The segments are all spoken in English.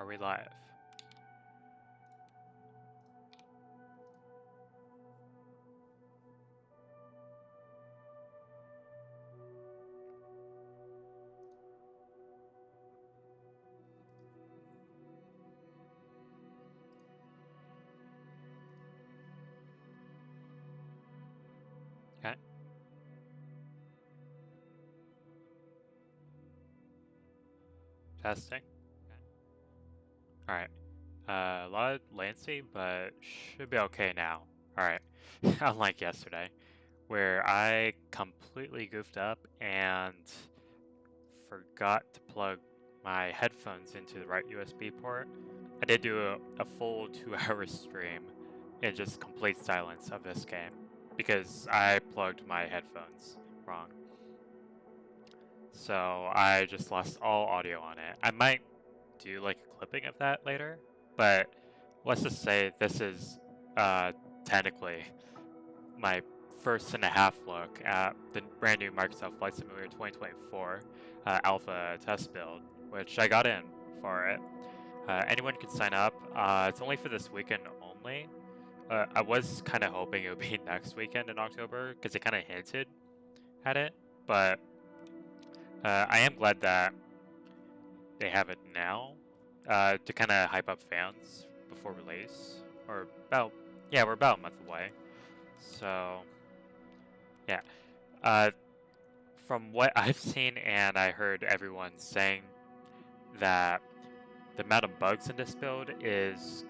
Are we live? Okay. Testing. Alright. A lot of latency, but should be okay now. Alright. Unlike yesterday, where I completely goofed up and forgot to plug my headphones into the right USB port. I did do a full 2-hour stream in just complete silence of this game because I plugged my headphones wrong. So I just lost all audio on it. I might do like a clipping of that later, but let's just say this is technically my first and a half look at the brand new Microsoft Flight Simulator 2024 alpha test build, which I got in for it. Anyone can sign up. It's only for this weekend only. I was kind of hoping it would be next weekend in October because it kind of hinted at it, but I am glad that they have it now to kind of hype up fans before release. Or about, yeah, we're about a month away. So, yeah. From what I've seen and I heard everyone saying that the amount of bugs in this build is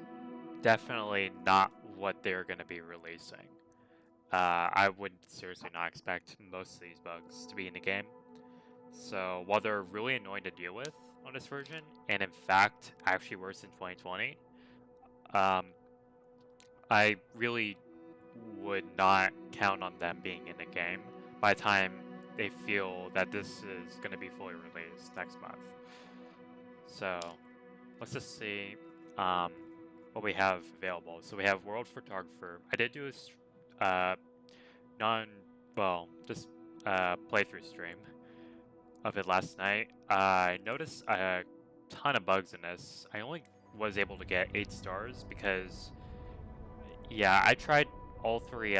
definitely not what they're going to be releasing. I would seriously not expect most of these bugs to be in the game. So while they're really annoying to deal with on this version, and in fact actually worse in 2020, I really would not count on them being in the game by the time they feel that this is going to be fully released next month. So let's just see what we have available. So we have World Photographer. I did do a just playthrough stream of it last night. I noticed a ton of bugs in this. I only was able to get 8 stars because, yeah, I tried all 3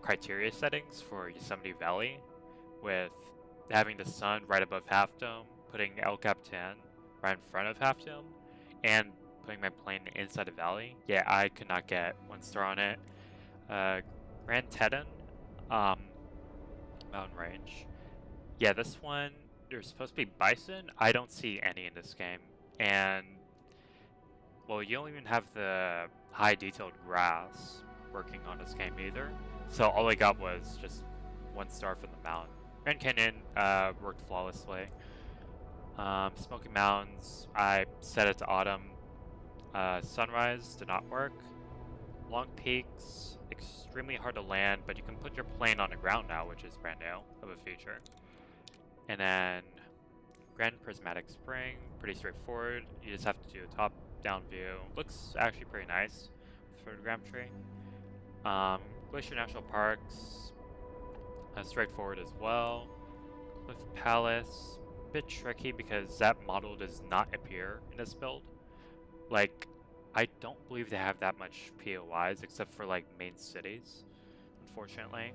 criteria settings for Yosemite Valley with having the sun right above Half Dome, putting El Capitan right in front of Half Dome, and putting my plane inside the valley. Yeah, I could not get 1 star on it. Grand Teton, Mountain Range. Yeah, this one, there's supposed to be bison. I don't see any in this game. And, well, you don't even have the high detailed grass working on this game either. So all I got was just 1 star from the mountain. Grand Canyon worked flawlessly. Smoky Mountains, I set it to autumn. Sunrise did not work. Long Peaks, extremely hard to land, but you can put your plane on the ground now, which is brand new of a feature. And then Grand Prismatic Spring, pretty straightforward. You just have to do a top-down view. Looks actually pretty nice for the photogrammetry. Glacier National Parks, straightforward as well. Cliff Palace, a bit tricky because that model does not appear in this build. Like, I don't believe they have that much POIs except for like main cities, unfortunately.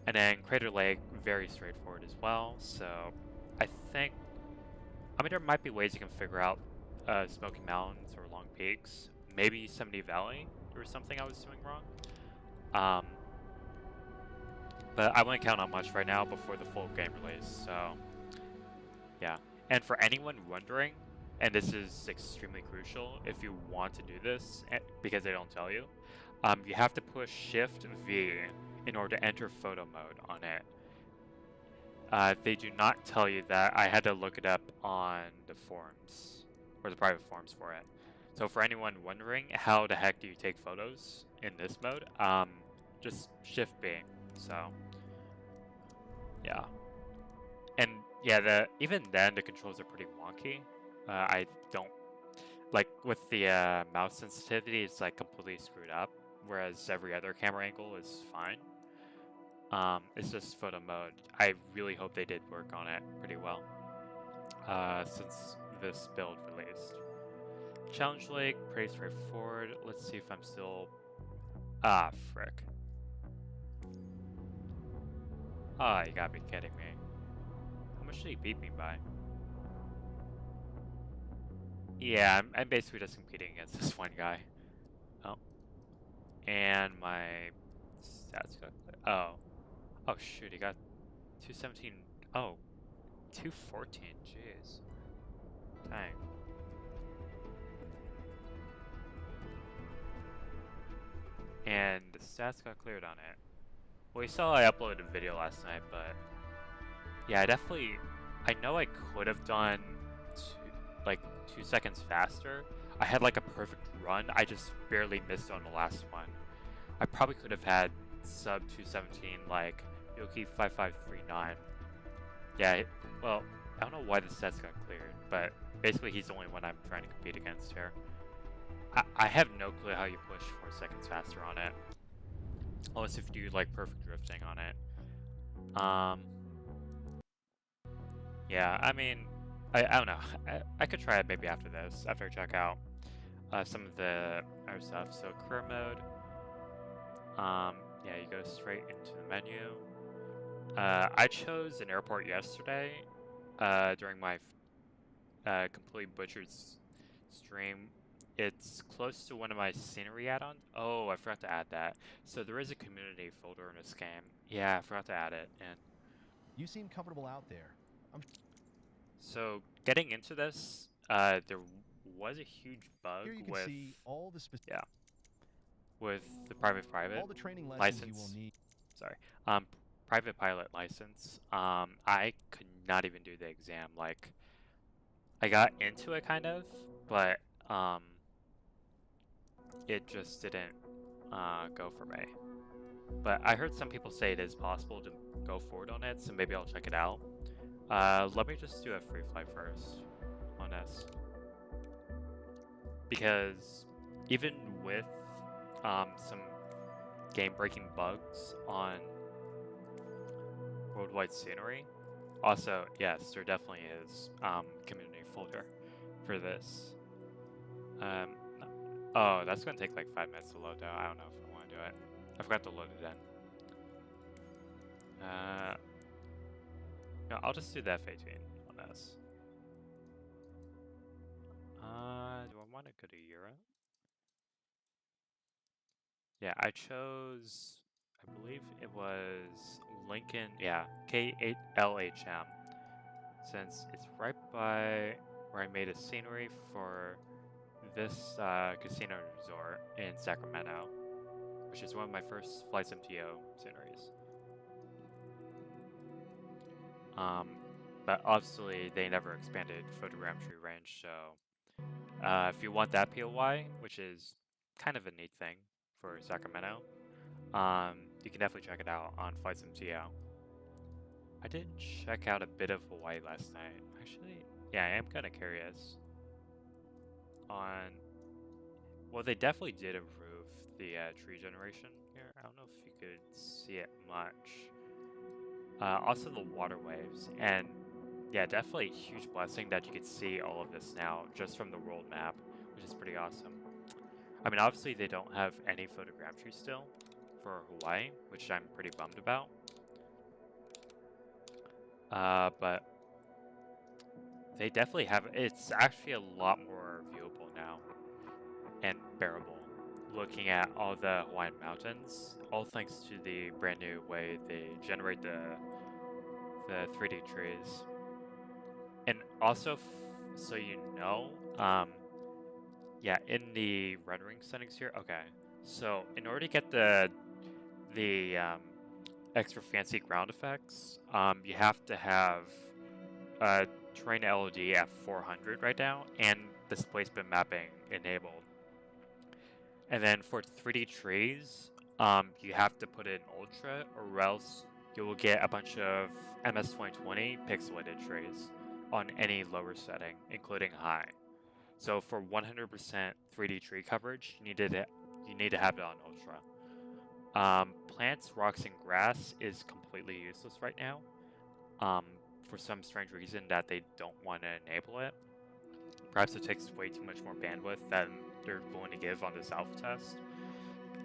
And then Crater Lake, very straightforward as well. So I think, I mean, there might be ways you can figure out Smoky Mountains or Long Peaks. Maybe Yosemite Valley, there was something I was doing wrong. But I wouldn't count on much right now before the full game release. So yeah. And for anyone wondering, and this is extremely crucial if you want to do this, because they don't tell you, you have to push Shift V in order to enter photo mode on it. They do not tell you that. I had to look it up on the forums, or the private forums for it. So for anyone wondering, how the heck do you take photos in this mode? Just Shift B. So yeah. And yeah, even then the controls are pretty wonky. I don't like with the mouse sensitivity, it's like completely screwed up, whereas every other camera angle is fine. It's just photo mode. I really hope they did work on it pretty well since this build released. Challenge Lake, pretty straightforward. Let's see if I'm still... Ah, frick. Ah, you gotta be kidding me. How much did he beat me by? Yeah, I'm basically just competing against this one guy. Oh. And my stats got... Oh. Oh, shoot, he got 217... Oh. 214, jeez. Dang. And the stats got cleared on it. Well, you saw I uploaded a video last night, but... Yeah, I know I could have done... like 2 seconds faster. I had like a perfect run. I just barely missed on the last one. I probably could have had sub 217 like Yoki 5539. Yeah, well, I don't know why the stats got cleared, but basically he's the only one I'm trying to compete against here. I have no clue how you push 4 seconds faster on it. Unless if you do like perfect drifting on it. Yeah, I mean, I don't know. I could try it maybe after this, after I check out some of the other stuff. So career mode, yeah, you go straight into the menu. I chose an airport yesterday during my completely butchered stream. It's close to one of my scenery add-ons. Oh, I forgot to add that. So there is a community folder in this game. Yeah, I forgot to add it. And you seem comfortable out there. So getting into this, there was a huge bug Here you can with see all the with the private all the training license. You will need. Sorry, private pilot license. I could not even do the exam. Like, I got into it kind of, but it just didn't go for me. But I heard some people say it is possible to go forward on it, so maybe I'll check it out. Let me just do a free flight first on this. Because even with some game-breaking bugs on Worldwide Scenery, also, yes, there definitely is community folder for this. Oh, that's going to take like 5 minutes to load though. I don't know if I want to do it. I forgot to load it in. No, I'll just do the F-18 on this. Do I want to go to Europe? Yeah, I chose, I believe it was Lincoln, yeah, K8LHM. Since it's right by where I made a scenery for this casino resort in Sacramento, which is one of my first Flights MTO sceneries. But obviously they never expanded photogrammetry range, so if you want that POI, which is kind of a neat thing for Sacramento, you can definitely check it out on Flights MTO. I did check out a bit of Hawaii last night. Actually, yeah, I am kind of curious on... Well, they definitely did improve the tree generation here. I don't know if you could see it much. Also the water waves, and yeah, definitely a huge blessing that you could see all of this now just from the world map, which is pretty awesome. I mean, obviously they don't have any photogrammetry still for Hawaii, which I'm pretty bummed about. But they definitely have, it's actually a lot more viewable now and bearable. Looking at all the Hawaiian mountains, all thanks to the brand new way they generate the 3D trees. And also, so you know, yeah, in the rendering settings here, okay. So in order to get the extra fancy ground effects, you have to have terrain LOD at 400 right now, and displacement mapping enabled. And then for 3D trees, you have to put it in Ultra, or else you will get a bunch of MS-2020 pixelated trees on any lower setting, including high. So for 100% 3D tree coverage, you need to have it on Ultra. Plants, rocks, and grass is completely useless right now. For some strange reason that they don't want to enable it. perhaps it takes way too much more bandwidth than they're going to give on this alpha test.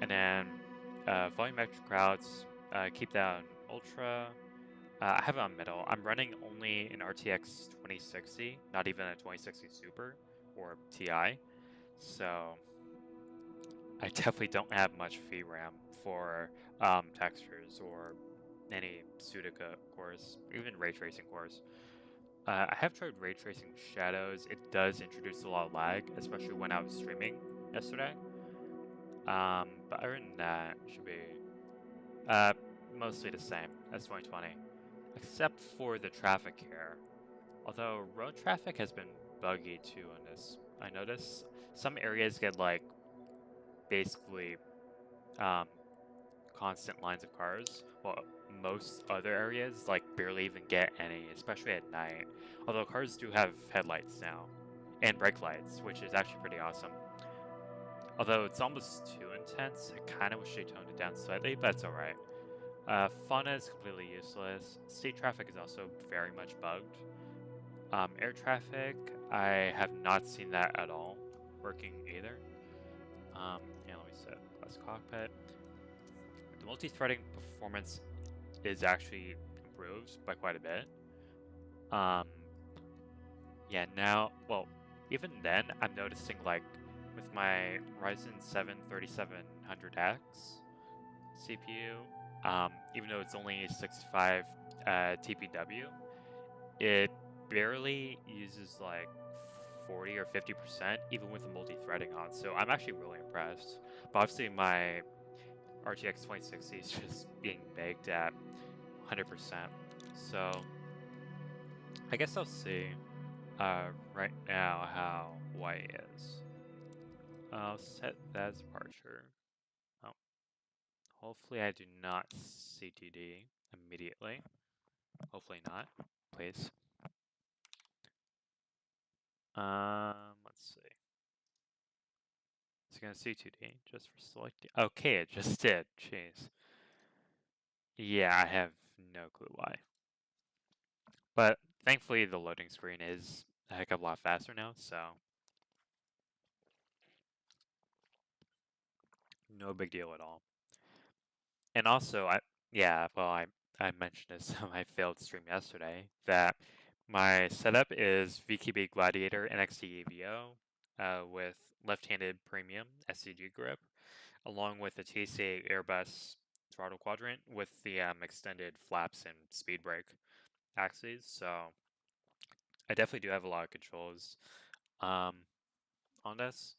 And then volumetric crowds, keep that on ultra. I have it on middle. I'm running only an RTX 2060, not even a 2060 Super or Ti. So I definitely don't have much VRAM for textures or any Sudoku cores, even ray tracing cores. I have tried ray tracing shadows. It does introduce a lot of lag, especially when I was streaming yesterday. But other than that, it should be mostly the same as 2020, except for the traffic here. Although road traffic has been buggy too on this. I notice some areas get like basically constant lines of cars, while most other areas like barely even get any, especially at night. Although cars do have headlights now and brake lights, which is actually pretty awesome. Although it's almost too intense, I kind of wish they toned it down slightly, but it's alright. Fauna is completely useless. State traffic is also very much bugged. Air traffic, I have not seen that at all working either. Yeah, let me set plus cockpit. The multi-threading performance is actually improved by quite a bit. Yeah, now, well, even then, I'm noticing like with my Ryzen 7 3700X CPU, even though it's only 65 TPW, it barely uses like 40 or 50% even with the multi-threading on. So I'm actually really impressed. But obviously my RTX 2060 is just being baked at 100%. So I guess I'll see right now how white is. I'll set that as departure. Oh. Hopefully I do not CTD immediately. Hopefully not, please. Let's see. It's gonna C2D just for selecting. Okay, it just did. Jeez. Yeah, I have no clue why. But thankfully the loading screen is a heck of a lot faster now, so no big deal at all. And also, I mentioned this on my failed stream yesterday that my setup is VKB Gladiator NXT EVO with left-handed premium SCG grip, along with the TCA Airbus throttle quadrant with the extended flaps and speed brake axes. So I definitely do have a lot of controls on this.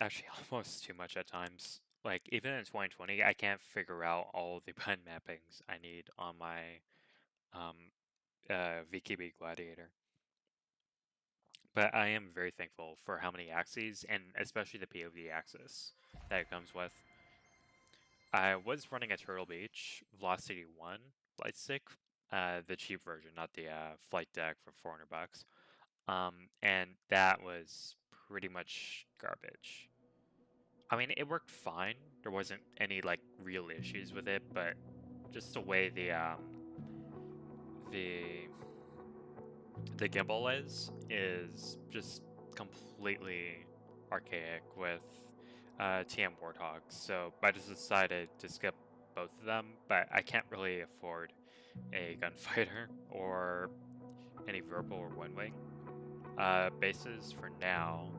Actually, almost too much at times. Like, even in 2020, I can't figure out all the button mappings I need on my VKB Gladiator. But I am very thankful for how many axes, and especially the POV axis that it comes with. I was running a Turtle Beach Velocity 1 flight stick, the cheap version, not the flight deck for 400 bucks. And that was pretty much garbage. I mean, it worked fine. There wasn't any like real issues with it, but just the way the gimbal is just completely archaic with TM Warthogs. So I just decided to skip both of them, but I can't really afford a gunfighter or any Verbal or One Wing bases for now.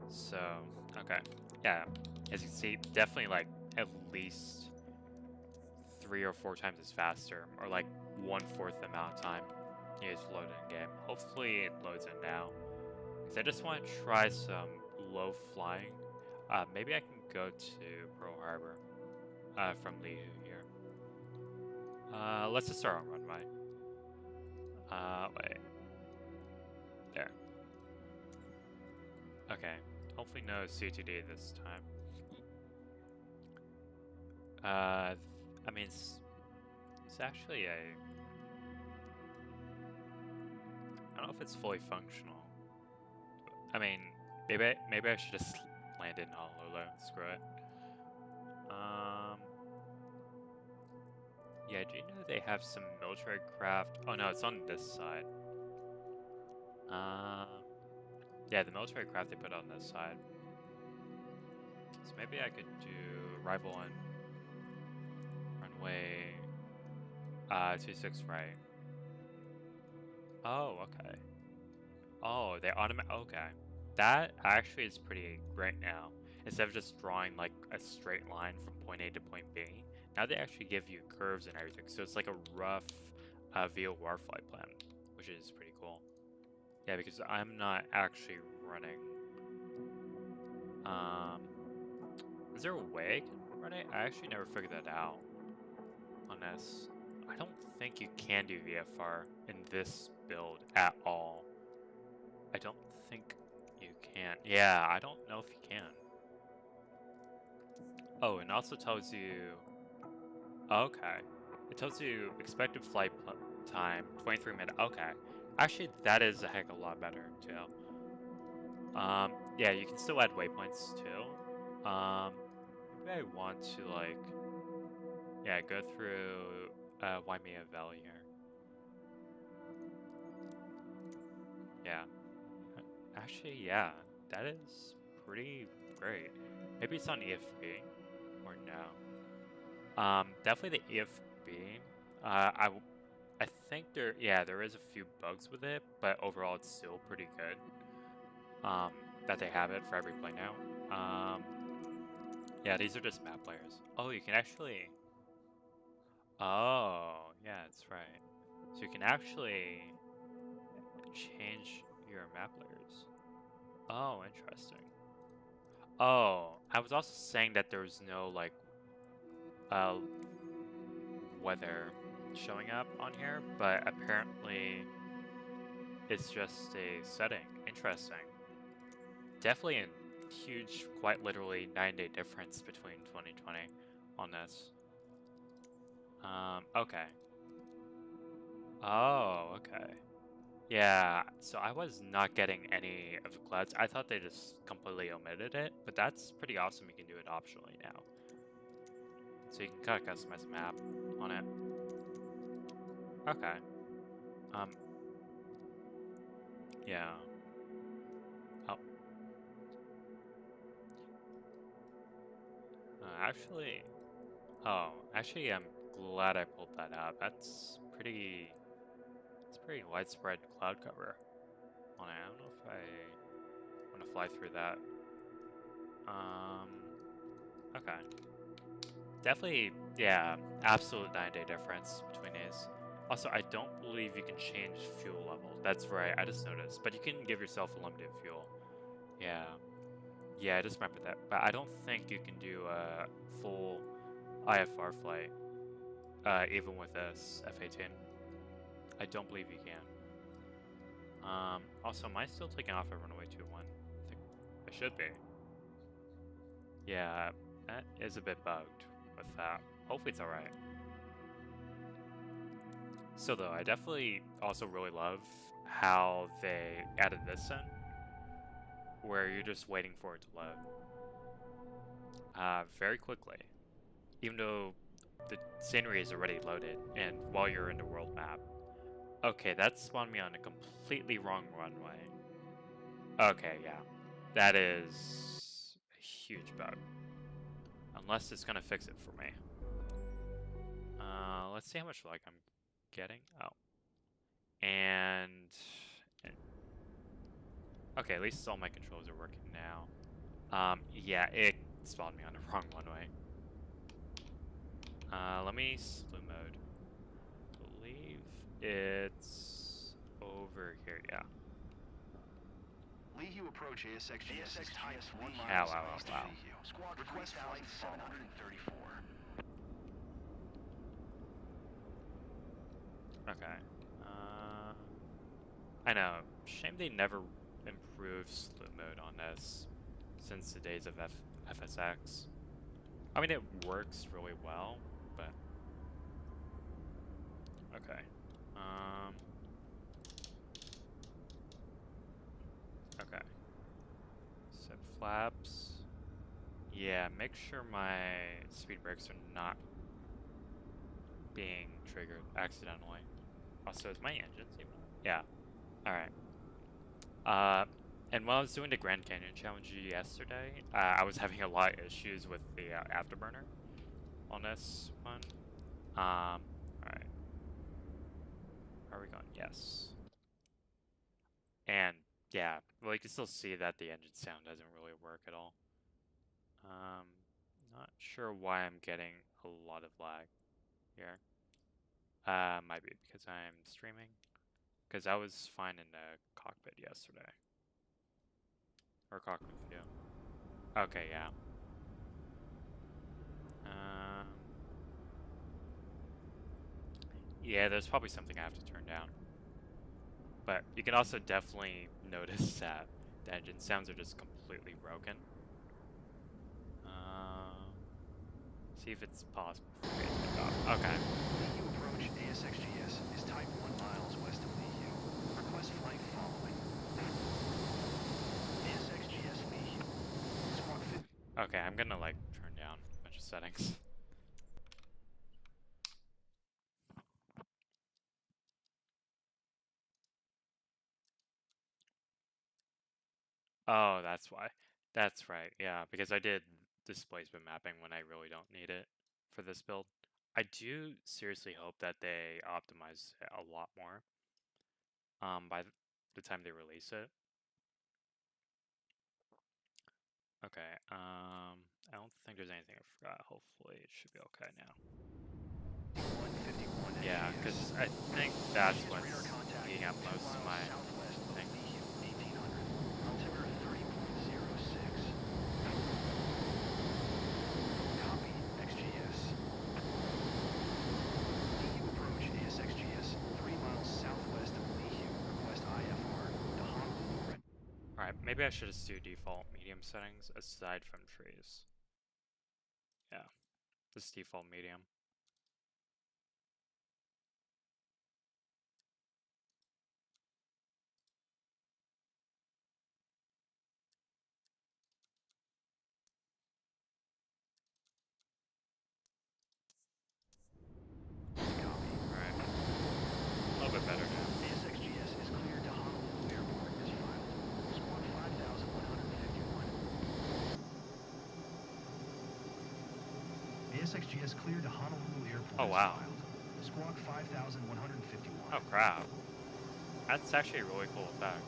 So okay, yeah. As you can see, definitely like at least 3 or 4 times as faster, or like 1/4 the amount of time you use to load in game. Hopefully it loads in now. Because I just want to try some low flying. Maybe I can go to Pearl Harbor from Liu here. Let's just start on runway. Wait. There. Okay. Hopefully no C2D this time. I mean, it's actually a... I don't know if it's fully functional. I mean, maybe I should just land in Honolulu. Screw it. Yeah, do you know they have some military craft? Oh no, it's on this side. Yeah, the military craft they put on this side. So maybe I could do rival on runway 26 right. Oh, okay. Oh, they automatic. Okay, that actually is pretty great now. Instead of just drawing like a straight line from point A to point B, now they actually give you curves and everything. So it's like a rough VO warflight plan, which is pretty cool. Yeah, because I'm not actually running. Um, is there a way I can run it? I actually never figured that out on this. I don't think you can do VFR in this build at all. I don't think you can. Yeah, I don't know if you can. Oh, and also tells you. Okay. It tells you expected flight time 23 minutes. Okay. Actually, that is a heck of a lot better, too. Yeah, you can still add waypoints, too. Maybe I want to, like. Yeah, go through Waimea Valley here. Yeah. Actually, yeah, that is pretty great. Maybe it's on EFB or no. Definitely the EFB. I think there is a few bugs with it, but overall it's still pretty good. That they have it for every play now. Yeah, these are just map layers. Oh, you can actually. Oh, yeah, that's right. So you can actually change your map layers. Oh, interesting. Oh, I was also saying that there's no like weather showing up on here, but apparently it's just a setting. Interesting. Definitely a huge, quite literally 9-day difference between 2020 on this. Okay. Oh, okay. Yeah, so I was not getting any of the clouds. I thought they just completely omitted it, but that's pretty awesome. You can do it optionally now. So you can kind of customize the map on it. Okay. Yeah. Oh. Actually, I'm glad I pulled that up. It's pretty widespread cloud cover on it. I don't know if I want to fly through that. Okay. Definitely, yeah, absolute 9-day difference between these. Also, I don't believe you can change fuel level. That's right, I just noticed. But you can give yourself a limited fuel. Yeah. Yeah, I just remember that. But I don't think you can do a full IFR flight, even with this F-18. I don't believe you can. Also, am I still taking off at runway 21? I think I should be. Yeah, that is a bit bugged with that. Hopefully it's alright. So though, I definitely also really love how they added this in, where you're just waiting for it to load. Very quickly. Even though the scenery is already loaded, and while you're in the world map. Okay, that spawned me on a completely wrong runway. Okay, yeah. That is a huge bug. Unless it's gonna fix it for me. Let's see how much lag I'm getting. Oh. And... Okay, at least all my controls are working now. Yeah, it spawned me on the wrong runway. Let me slew mode. I believe it's over here, yeah. Leahy approach ASX type 1 Wow, miles wow, east of wow. Leahy. Squad request flight 734. Okay. I know. Shame they never improved slew mode on this since the days of FSX. I mean, it works really well, but... Okay. Okay. Set flaps. Yeah, make sure my speed brakes are not being triggered accidentally. Also, is my engine even? Yeah. Alright. And when I was doing the Grand Canyon Challenge yesterday, I was having a lot of issues with the afterburner on this one. Alright. Are we going? Yes. And yeah, well, you can still see that the engine sound doesn't really work at all. Not sure why I'm getting a lot of lag here. Might be because I'm streaming. Because I was fine in the cockpit yesterday. Or cockpit video. Okay, yeah. Yeah, there's probably something I have to turn down. But you can also definitely notice that the engine sounds are just completely broken. See if it's possible for me to take off. Okay. Lihue approach ASXGS is type 1 miles west of Lihue. Request flight following. ASXGS Lihue. Squawk 50. Okay, I'm gonna like turn down a bunch of settings. Oh, that's why. That's right, yeah, because I did displacement mapping when I really don't need it for this build. I do seriously hope that they optimize it a lot more by the time they release it. Okay, I don't think there's anything I forgot. Hopefully it should be okay now. 151 Yeah, because XGS. I think that's XGS what's radar contact eating up 2 most of miles my southwest of thing. Lihue, 1800. Altimeter 30.06. Copy, XGS. Lihue approach ASXGS 3 miles southwest of Lihue. Request IFR to Honolulu. Alright, maybe I should just do default medium settings aside from trees. Yeah, just default medium. Copy. Alright, a little bit better now. ASXGS is cleared to Honolulu Airport as filed. Squawk 5151. ASXGS cleared to Honolulu Airport Oh, as wow. filed. Squawk 5151. Oh crap. That's actually a really cool effect.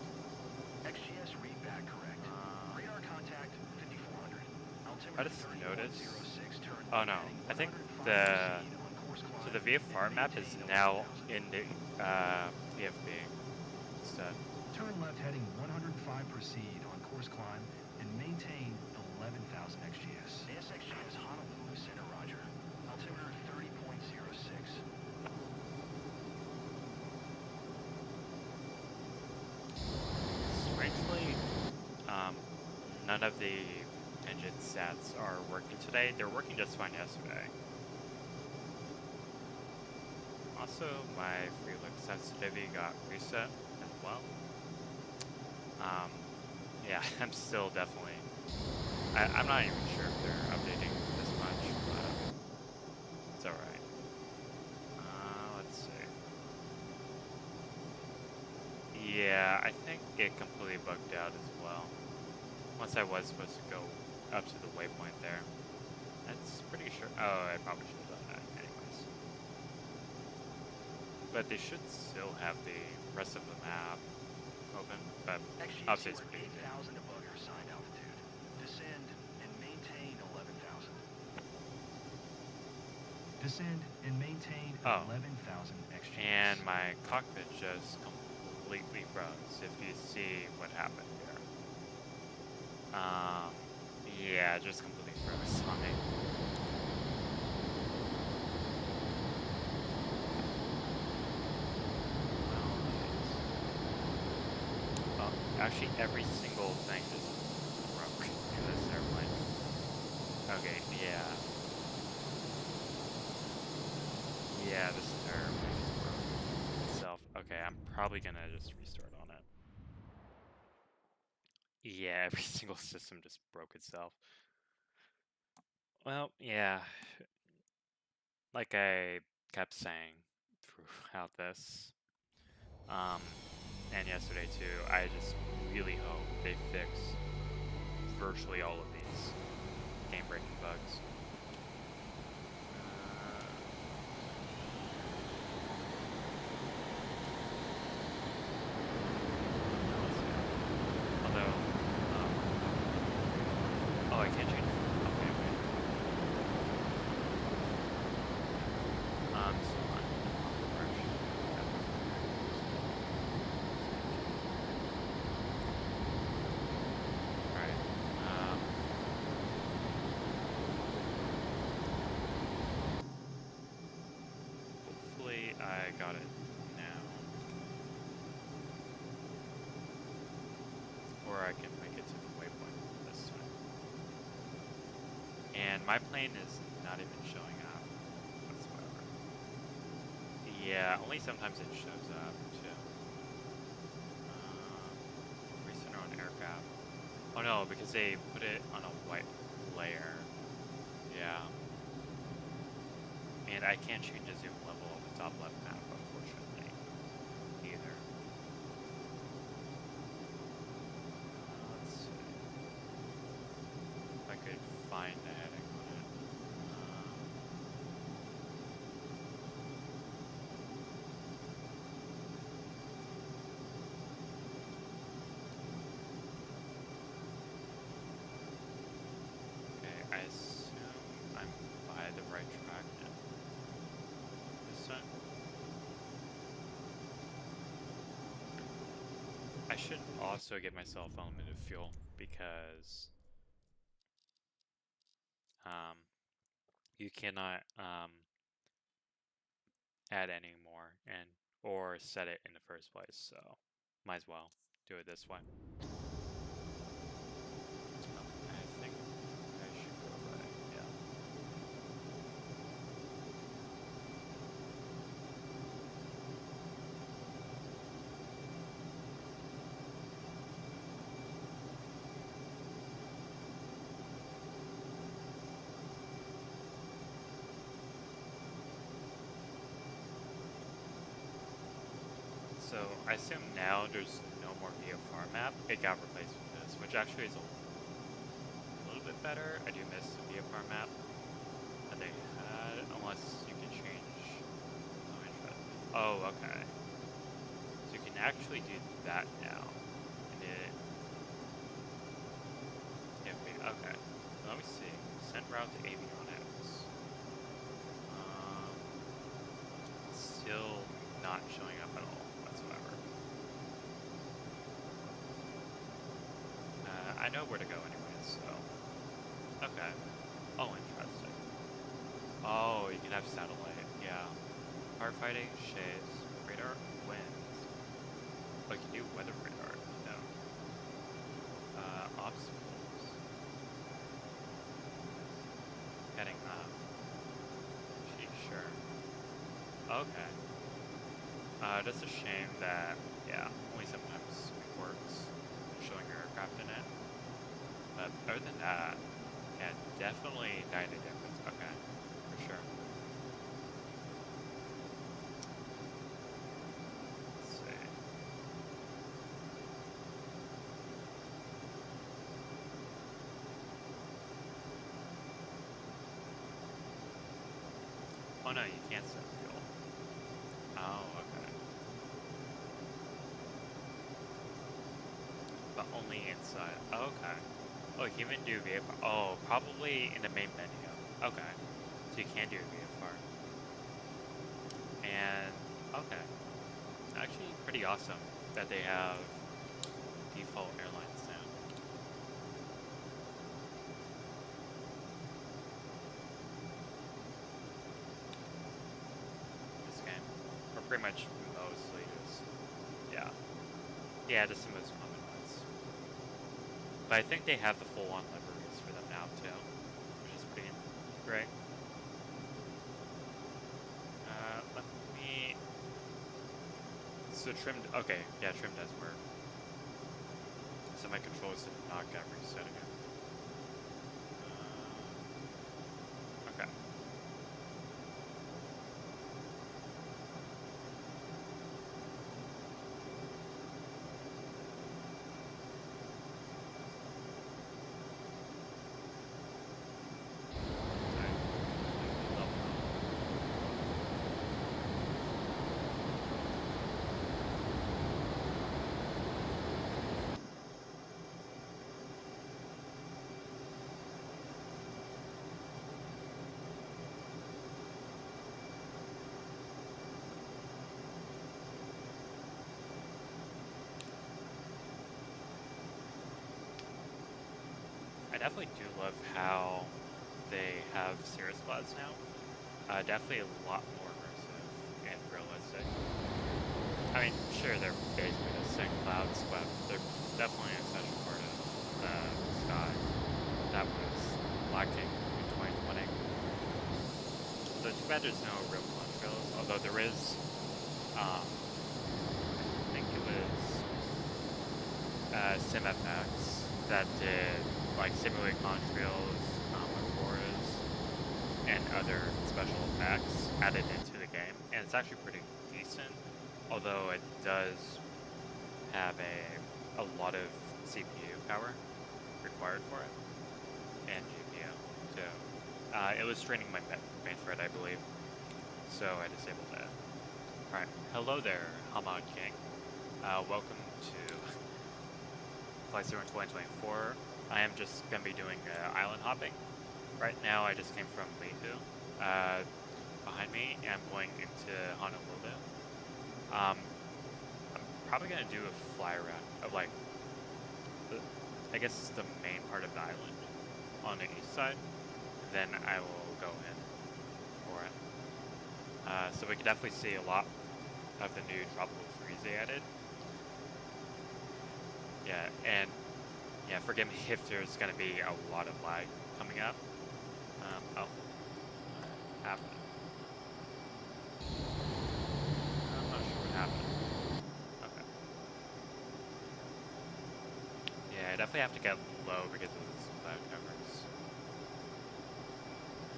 XGS read back correct. Radar contact 5400. I Altimeter just 3106. noticed. Turn Oh no, I think the so the VFR map is now in the VFB instead. Turn left heading 105, proceed on course climb and maintain 11,000 XGS. ASXGS Honolulu Center, roger. Altimeter 30.06. Strangely, none of the engine stats are working today. They're working just fine yesterday. Also, my free look sensitivity got reset as well. Yeah, I'm still definitely. I'm not even sure if they're updating this much, but it's alright. Let's see. Yeah, I think it completely bugged out as well. Once I was supposed to go up to the waypoint there. That's pretty sure. Oh, I probably should have done that anyways. But they should still have the rest of the map open, but obviously it's pretty easy. 8,000 above your assigned altitude. Descend and maintain 11,000. Descend and maintain 11,000 XGS. And my cockpit just completely froze, if you see what happened here. Yeah, just completely froze on me. Well, actually every single thing just broke in this airplane. Okay, yeah. Yeah, this airplane just broke itself. Okay, I'm probably gonna just restart on it. Yeah, every single system just broke itself. Well, yeah. Like I kept saying throughout this, and yesterday too, I just really hope they fix virtually all of these game-breaking bugs. Although, oh, I can't change. Okay, okay. Still on correction. Alright. Hopefully I got it now. Or I can make it to the waypoint this time. And my plane is not even showing up whatsoever. Yeah, only sometimes it shows up too. Recenter on aircraft. Oh no, because they put it on a white layer. Yeah. And I can't change the zoom level of the top left map, unfortunately. Either. Let's see. If I could find the heading on it. Okay, I assume I'm by the right track now. This time. I should also get myself unlimited fuel because you cannot add any more and or set it in the first place, so might as well do it this way. I think I should go right, yeah. So I assume now there's no more VFR map. It got replaced with this, which actually is a little bit better. I do miss the VFR map that they had, unless you can change. Oh, okay. So you can actually do that now. And okay. Let me see. Send route to avionics. Still not showing up at all whatsoever. I know where to go anyways, so. Okay. Oh, interesting. Oh, you can have satellite, yeah. Firefighting, shades, radar, winds. Oh, you can do weather radar, no. Obstacles. Heading up. Gee, sure. Okay. Just a shame that, yeah, only sometimes it works showing your aircraft in it. But other than that, yeah, definitely night and difference. Okay, for sure. Let's see. Oh no, you can't set fuel. Oh, okay. But only inside. Okay. Oh, you can even do VFR. Oh, probably in the main menu. Okay. So you can do VFR. And, okay. Actually, pretty awesome that they have default airlines now. This game. Or pretty much mostly just, yeah. Yeah, just the most common ones. But I think they have the full-on liveries for them now too, which is pretty great. Let me. So trim. Okay, yeah, trim does work. So my controls did not get reset again. Okay. I definitely do love how they have Cirrus Clouds now. Definitely a lot more immersive and realistic. I mean, sure, they're basically the same clouds, but they're definitely an essential part of the sky that was lacking in 2020. So too bad there's no real contrails, although there is, I think it was SimFX that did like simulate contrails, auroras, and other special effects added into the game, and it's actually pretty decent, although it does have a lot of CPU power required for it, and GPU, so it was straining my main thread, I believe, so I disabled that. Alright, hello there, Hamad King. Welcome to Flight Simulator 2024. I am just going to be doing island hopping. Right now I just came from Leihu. Behind me, I'm going into Honolulu. I'm probably going to do a fly around of like, I guess the main part of the island on the east side. Then I will go in for it. So we can definitely see a lot of the new tropical trees they added. Yeah, and yeah, forgive me if there's going to be a lot of lag coming up. Oh, what happened? I'm not sure what happened. Okay. Yeah, I definitely have to get low because of those cloud covers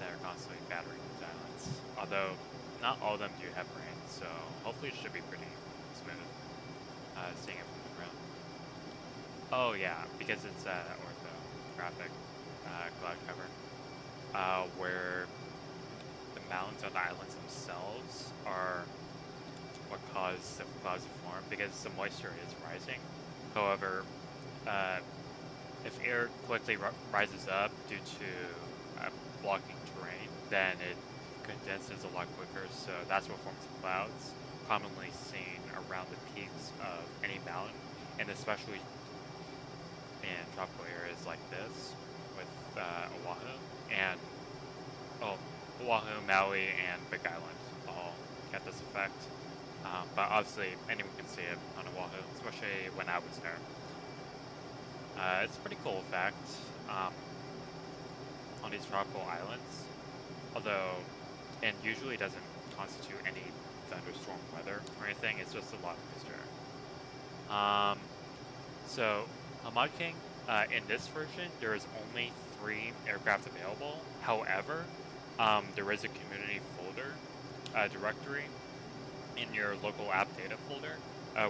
that are constantly battering these islands. Although, not all of them do have rain, so hopefully it should be pretty smooth seeing it from the ground. Oh yeah, because it's orthographic cloud cover, where the mountains on the islands themselves are what cause the clouds to form because the moisture is rising. However, if air quickly rises up due to blocking terrain, then it condenses a lot quicker, so that's what forms the clouds, commonly seen around the peaks of any mountain, and especially in tropical areas like this, with Oahu, and Oahu, Maui, and Big Island all get this effect. But obviously, anyone can see it on Oahu, especially when I was there. It's a pretty cool effect on these tropical islands, although, and usually doesn't constitute any thunderstorm weather or anything, it's just a lot of moisture. So, Hamad King, in this version, there is only 3 aircraft available. However, there is a community folder directory in your local app data folder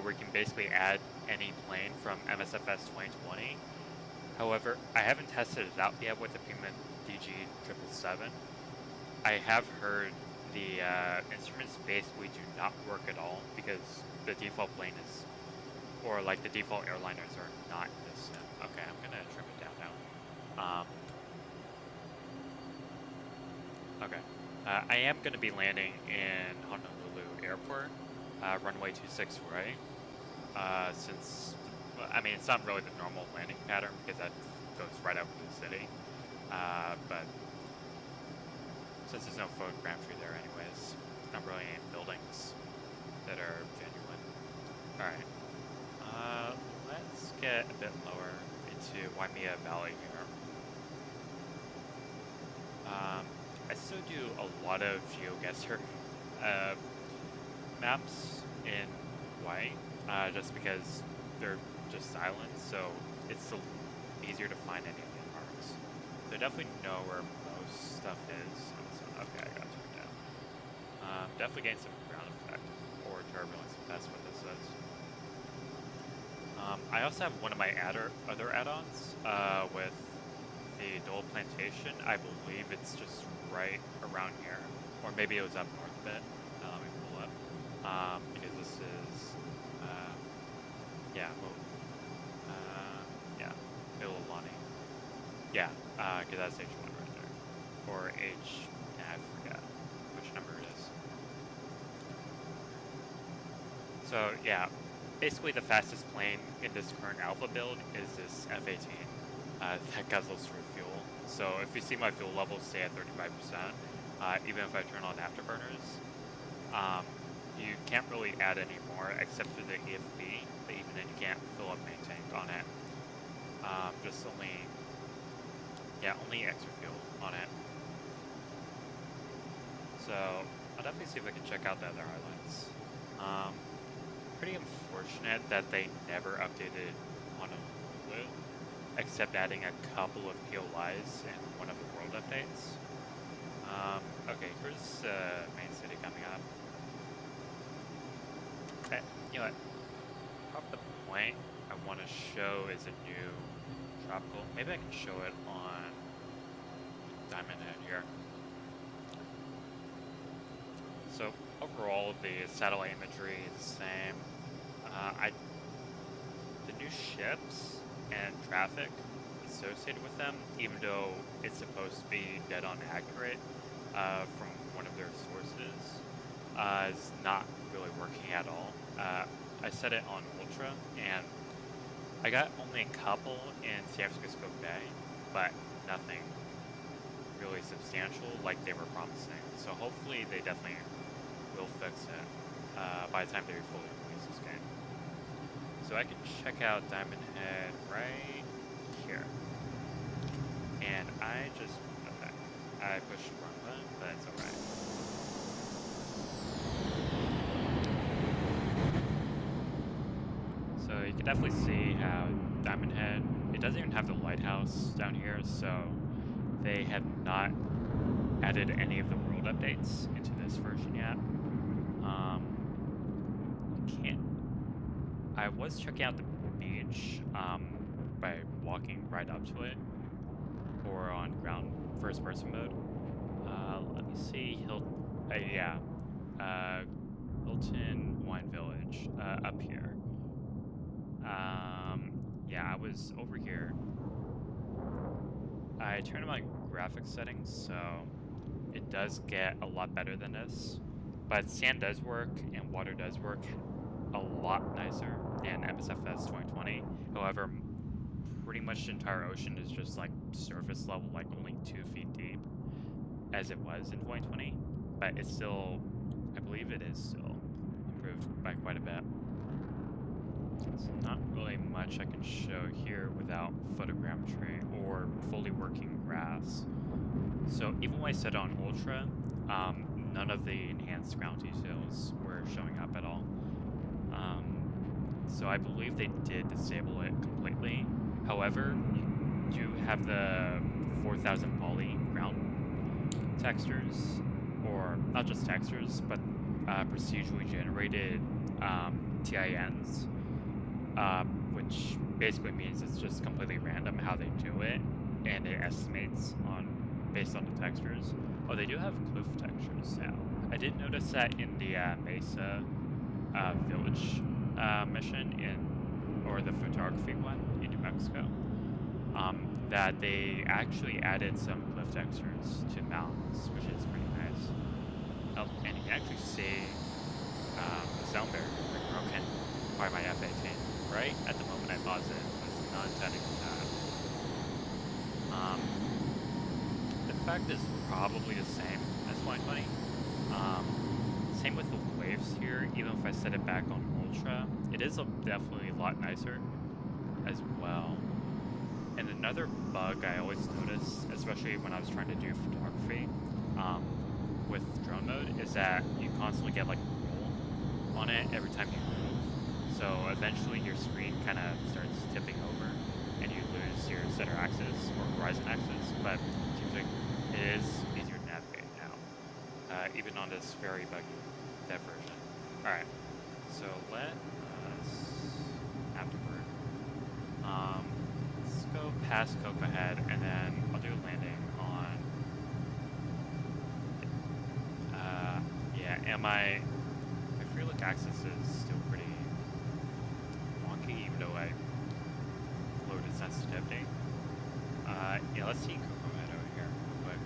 where you can basically add any plane from MSFS 2020. However, I haven't tested it out yet with the Puma DG777. I have heard the instruments basically do not work at all because the default plane is, or like the default airliners are not in this sim. Okay, I'm gonna trim it down now. Okay. I am gonna be landing in Honolulu Airport, runway 26 right. Since, I mean, it's not really the normal landing pattern because that goes right up to the city. But since there's no photogrammetry there anyways, not really any buildings that are genuine. Alright. Let's get a bit lower into Waimea Valley here. I still do a lot of GeoGuessr maps in Hawaii, just because they're just islands, so it's easier to find any landmarks. So I definitely know where most stuff is. Okay, I got to turn down. Definitely getting some ground effect or turbulence if that's what this is. I also have one of my other add-ons with the Dole Plantation. I believe it's just right around here, or maybe it was up north a bit. Let me pull up because this is yeah, yeah, Iolani. Yeah, because that's H1 right there, or H. I forgot which number it is. So yeah, basically the fastest plane in this current alpha build is this F-18. that guzzles through fuel. So if you see my fuel levels stay at 35%, even if I turn on afterburners, you can't really add any more except for the EFB, but even then you can't fill up main tank on it. Just only extra fuel on it. So I'll definitely see if I can check out the other islands. Pretty unfortunate that they never updated Honolulu, except adding a couple of POIs in one of the world updates. Okay, here's main city coming up. Okay, you know what? Probably the point I want to show is a new tropical. Maybe I can show it on Diamond Head here. So overall, the satellite imagery is the same. The new ships and traffic associated with them, even though it's supposed to be dead on accurate from one of their sources, is not really working at all. I set it on Ultra, and I got only a couple in San Francisco Bay, but nothing really substantial like they were promising. So hopefully they definitely will fix it by the time they fully release this game. So I can check out Diamond Head right here. And okay, I pushed the wrong button, but it's alright. So you can definitely see how Diamond Head, it doesn't even have the lighthouse down here, so they have not added any of the world updates into this version yet. I was checking out the beach by walking right up to it, or on ground first person mode. Let me see, Hilton Wine Village up here. Yeah, I was over here. I turned on my graphics settings, so it does get a lot better than this. But sand does work, and water does work a lot nicer than MSFS 2020. However, pretty much the entire ocean is just like surface level, like only 2 feet deep, as it was in 2020. But it's still, I believe it is still improved by quite a bit. So not really much I can show here without photogrammetry or fully working grass. So even when I set on Ultra, none of the enhanced ground details were showing up at all. So I believe they did disable it completely. However, you do have the 4000 poly ground textures, or not just textures, but procedurally generated TINs, which basically means it's just completely random how they do it, and it estimates based on the textures. Oh, they do have cliff textures now. I did notice that in the Mesa Village mission or the photography one in New Mexico, that they actually added some cliff textures to mountains, which is pretty nice. Oh, and you can actually see the sound barrier broken by my F-18 right at the moment I paused it. I was not intending for that. The fact is probably the same as 2020. Same with the waves here, even if I set it back on Ultra, it is definitely a lot nicer as well. And another bug I always notice, especially when I was trying to do photography with drone mode, is that you constantly get like a roll on it every time you move. So eventually your screen kind of starts tipping over and you lose your center axis or horizon axis, but it seems like it is easier to navigate now, even on this very buggy dev version. Alright, so let us afterward. Let's go past Copa Head and then I'll do a landing on and my free look axis is still pretty wonky, even though I loaded sensitivity. Yeah, let's see Copa Head over here real quick.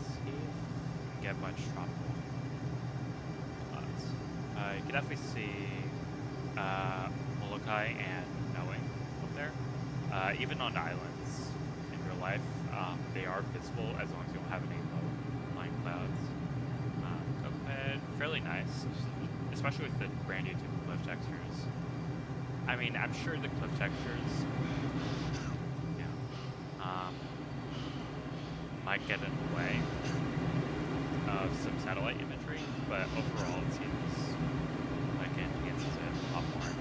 See if we can get much tropical clouds. You can definitely see Molokai and Knowing up there. even on islands in real life, they are visible as long as you don't have any low-lying clouds. Cockpit, fairly nice, especially with the brand new cliff textures. I mean, I'm sure the cliff textures, might get in the way of some satellite imagery, but overall it seems like it enhances it a lot more.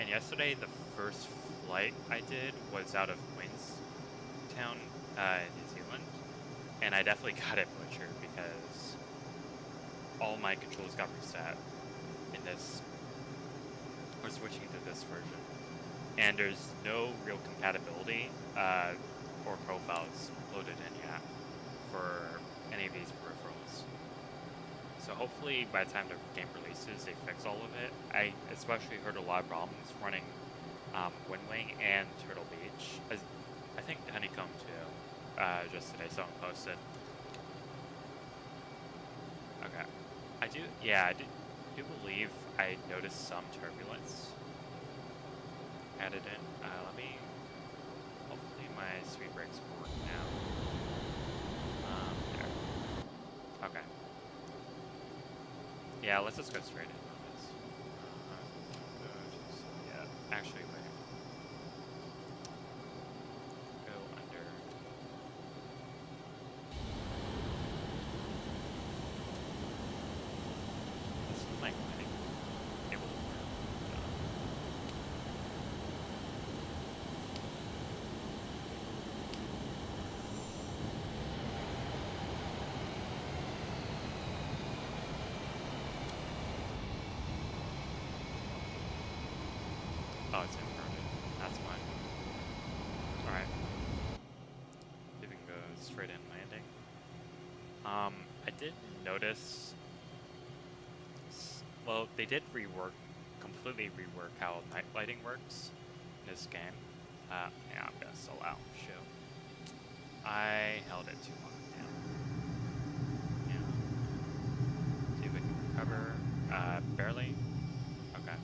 And yesterday, the first flight I did was out of Queenstown, New Zealand, and I definitely got it butchered because all my controls got reset in this. We're switching to this version, and there's no real compatibility or profiles loaded in yet for any of these peripherals. So hopefully by the time the game releases, they fix all of it. I especially heard a lot of problems running Windwing and Turtle Beach. I think Honeycomb too, just today someone posted. Okay. I do believe I noticed some turbulence added in. Hopefully my speed brakes work now. There. Okay. Yeah, let's just go straight in on this. Yeah, actually, wait. Go under. This is my landing able to work. Oh, it's inverted. That's why. Alright. See if we can go straight in landing. I did notice... Well, they did completely rework how night lighting works in this game. Yeah, I'm gonna sell out. Shoot. I held it too long. Yeah. See if we can recover. Barely. Okay.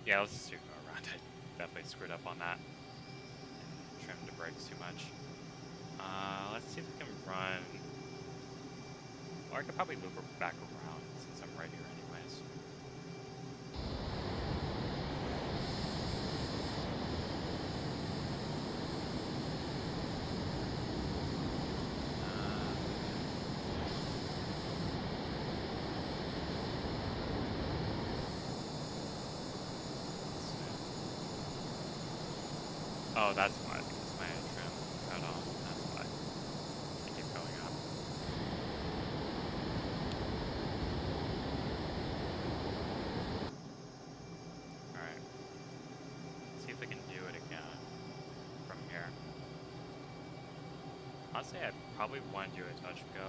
Yeah, let's just go around it. Definitely screwed up on that. And trimmed the brakes too much. Let's see if we can run... Or I could probably loop back around since I'm right here anyways. Oh, that's why, because my trim got off. That's why. I keep going up. Alright. See if I can do it again from here. Honestly, I probably want to do a touch and go.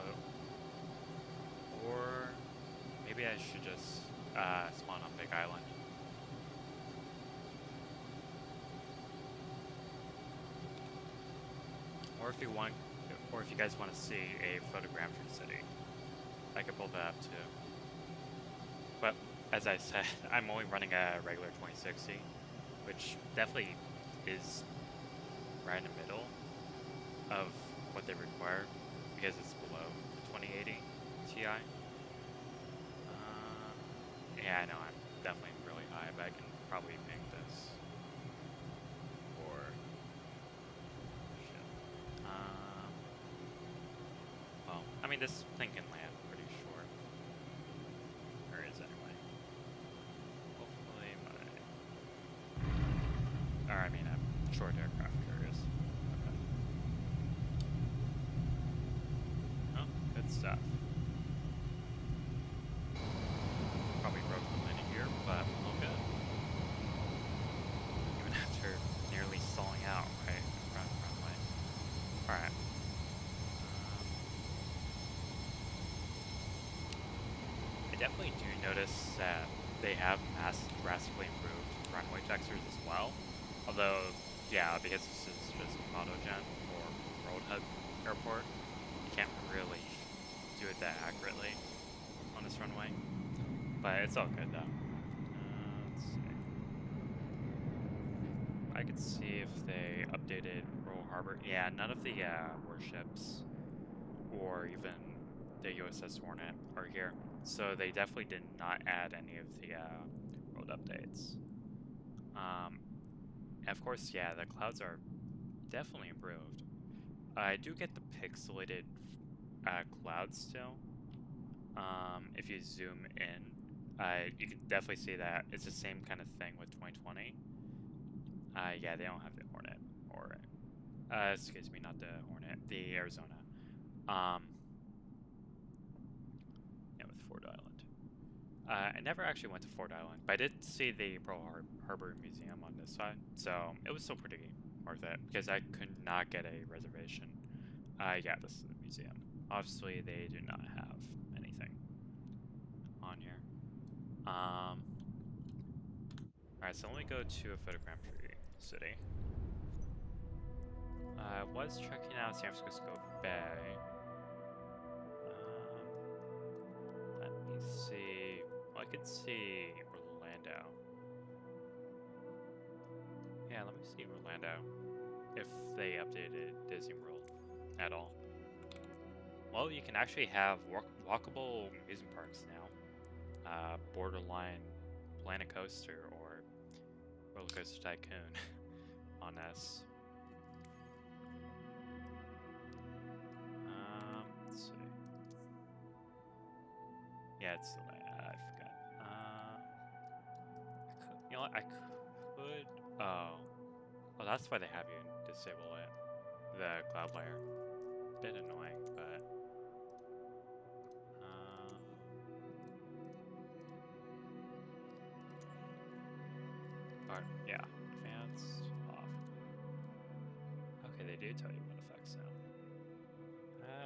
Or maybe I should just spawn on Big Island. Or if you guys want to see a photogrammetry city, I could pull that up too. But as I said, I'm only running a regular 2060, which definitely is right in the middle of what they require because it's below the 2080 Ti. Yeah, I know I'm definitely really high, but I can probably make this. Or well, I mean, this thing can land pretty short. Or is anyway. Hopefully my... Or, I mean, a short aircraft carriers. Okay. Oh, good stuff. Probably broke the landing gear, but all good. Even after nearly stalling out, right? Runway. Alright. I definitely do notice that they have drastically improved runway textures as well. Although, yeah, because this is just AutoGen or World Hub Airport, you can't really do it that accurately. on this runway, but it's all good though. Let's see. I could see if they updated Pearl Harbor. Yeah, none of the warships or even the USS Hornet are here, so they definitely did not add any of the world updates. And of course, yeah, the clouds are definitely improved. I do get the pixelated clouds still. If you zoom in, you can definitely see that it's the same kind of thing with 2020. Yeah, they don't have the Hornet, or excuse me, not the Hornet, the Arizona. Yeah, with Ford Island. I never actually went to Ford Island, but I did see the Pearl Harbor Museum on this side, so it was still pretty worth it because I could not get a reservation. Yeah, this is the museum. Obviously, they do not have anything on here. Alright, so let me go to a Photogrammetry City. I was checking out San Francisco Bay. Let me see. Well, I could see Orlando. Yeah, let me see Orlando. If they updated Disney World at all. Well, you can actually have walkable amusement parks now. Borderline Planet Coaster or Roller Coaster Tycoon on this. Let's see. Yeah, it's still I forgot. You know what? I could. Oh, well, that's why they have you disable it. The cloud layer. Bit annoying, but. Or, yeah, advanced off. Okay, they do tell you what effects now.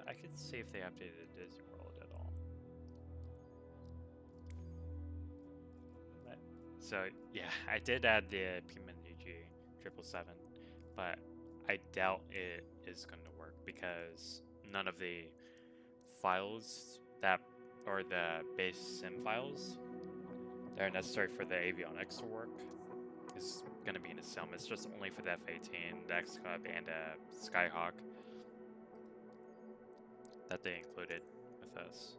I could see if they updated Disney World at all. But, so yeah, I did add the PMNG 777, but I doubt it is going to work because none of the files that, or the base sim files that are necessary for the avionics to work is going to be in a sim. It's just only for the F-18, the X-Cub, and Skyhawk that they included with this.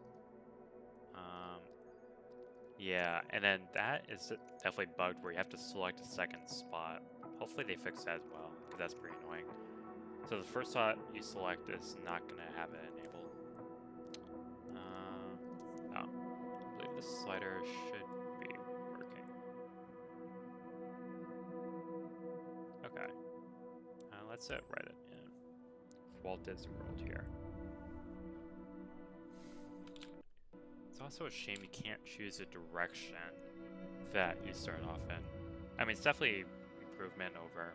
Yeah, and then that is definitely bugged where you have to select a second spot. Hopefully they fix that as well, because that's pretty annoying. So the first spot you select is not going to have it enabled. Oh, I believe this slider should be working. Okay. Let's write it in Walt Disney World here. It's also a shame you can't choose a direction that you start off in. I mean, it's definitely improvement over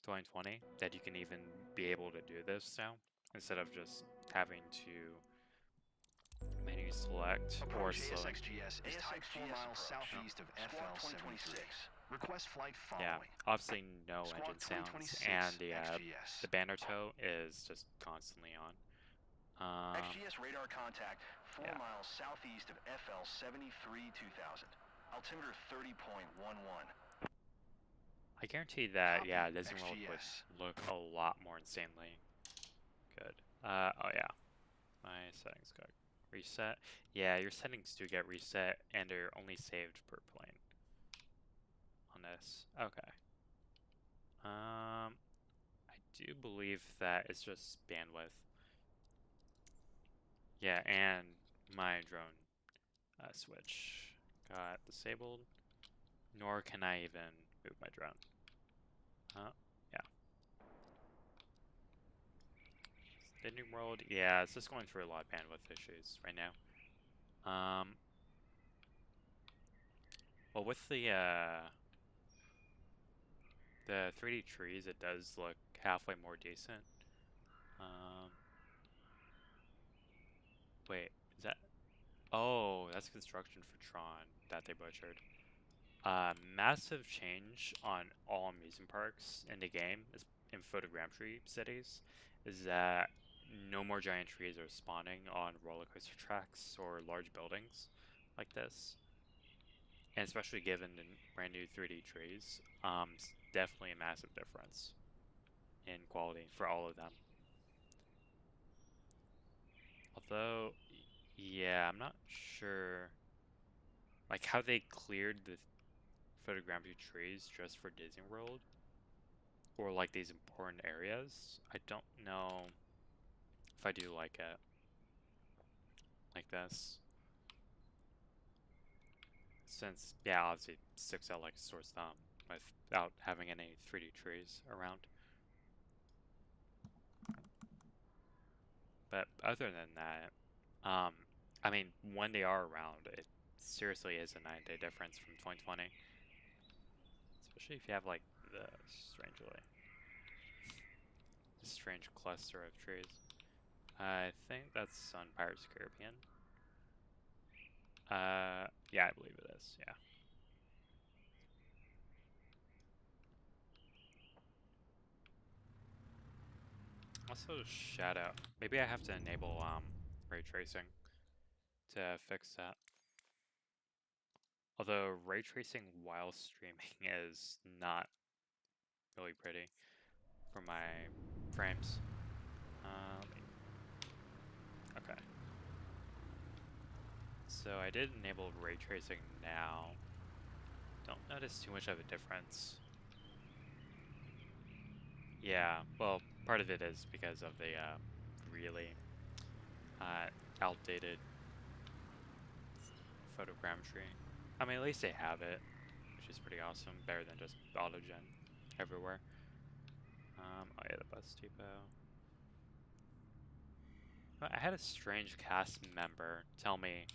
2020 that you can even be able to do this now instead of just having to menu select or select. ASXGS is type 4 miles southeast of FL 73. Request flight following. Yeah, obviously no Squawk engine sounds, 2026 and XGS. the banner tow is just constantly on. XGS radar contact 4 yeah. miles southeast of FL 73 2000. Altimeter 30.11. I guarantee that, Copy, yeah, Disney World XGS. would look a lot more insanely good. Oh yeah, my settings got reset. Yeah, your settings do get reset, and they're only saved per plane on this. Okay. I do believe that it's just bandwidth. Yeah, and my drone switch got disabled, nor can I even move my drone. Yeah. Disney World, yeah, it's just going through a lot of bandwidth issues right now. Well, with the 3D trees, it does look halfway more decent. Wait, is that? Oh, that's construction for Tron that they butchered. Massive change on all amusement parks in the game, in Photogrammetry cities, is that no more giant trees are spawning on roller coaster tracks or large buildings like this. And especially given the brand new 3D trees, it's definitely a massive difference in quality for all of them. Although, yeah, I'm not sure like how they cleared the photogrammetry trees just for Disney World or like these important areas. I don't know if I do like it like this. Since, yeah, obviously it sticks out like a sore thumb without having any 3D trees around. But other than that, I mean, when they are around, it seriously is a 9-day difference from 2020. Especially if you have like the strange cluster of trees. I think that's on Pirates of the Caribbean. Yeah, I believe it is, yeah. Also, shadow. Maybe I have to enable ray tracing to fix that. Although ray tracing while streaming is not really pretty for my frames. Okay. So I did enable ray tracing now. Don't notice too much of a difference. Yeah, well, part of it is because of the really outdated photogrammetry. I mean, at least they have it, which is pretty awesome. Better than just autogen everywhere. Oh yeah, the bus depot. I had a strange cast member tell me,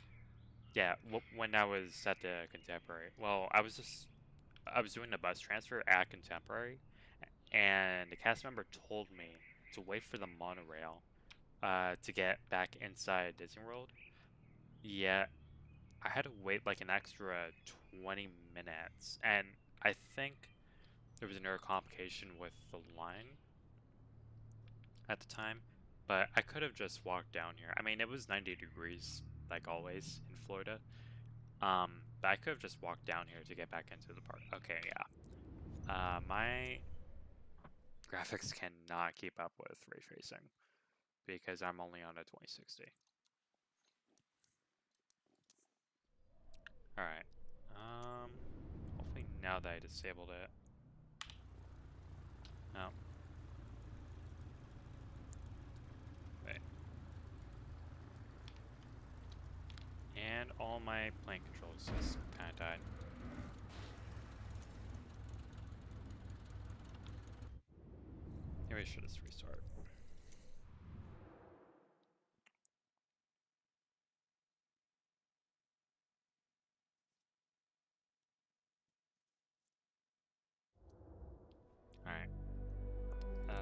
yeah, when I was at the Contemporary. Well, I was doing the bus transfer at Contemporary, and the cast member told me to wait for the monorail to get back inside Disney World. Yeah, I had to wait like an extra 20 minutes, and I think there was another complication with the line at the time, but I could have just walked down here. I mean, it was 90 degrees, like always, in Florida. But I could have just walked down here to get back into the park. Okay, yeah. My graphics cannot keep up with ray tracing because I'm only on a 2060. Alright. Hopefully now that I disabled it. No. Wait. And all my plane controls just kind of died. Maybe I should just restart. Alright.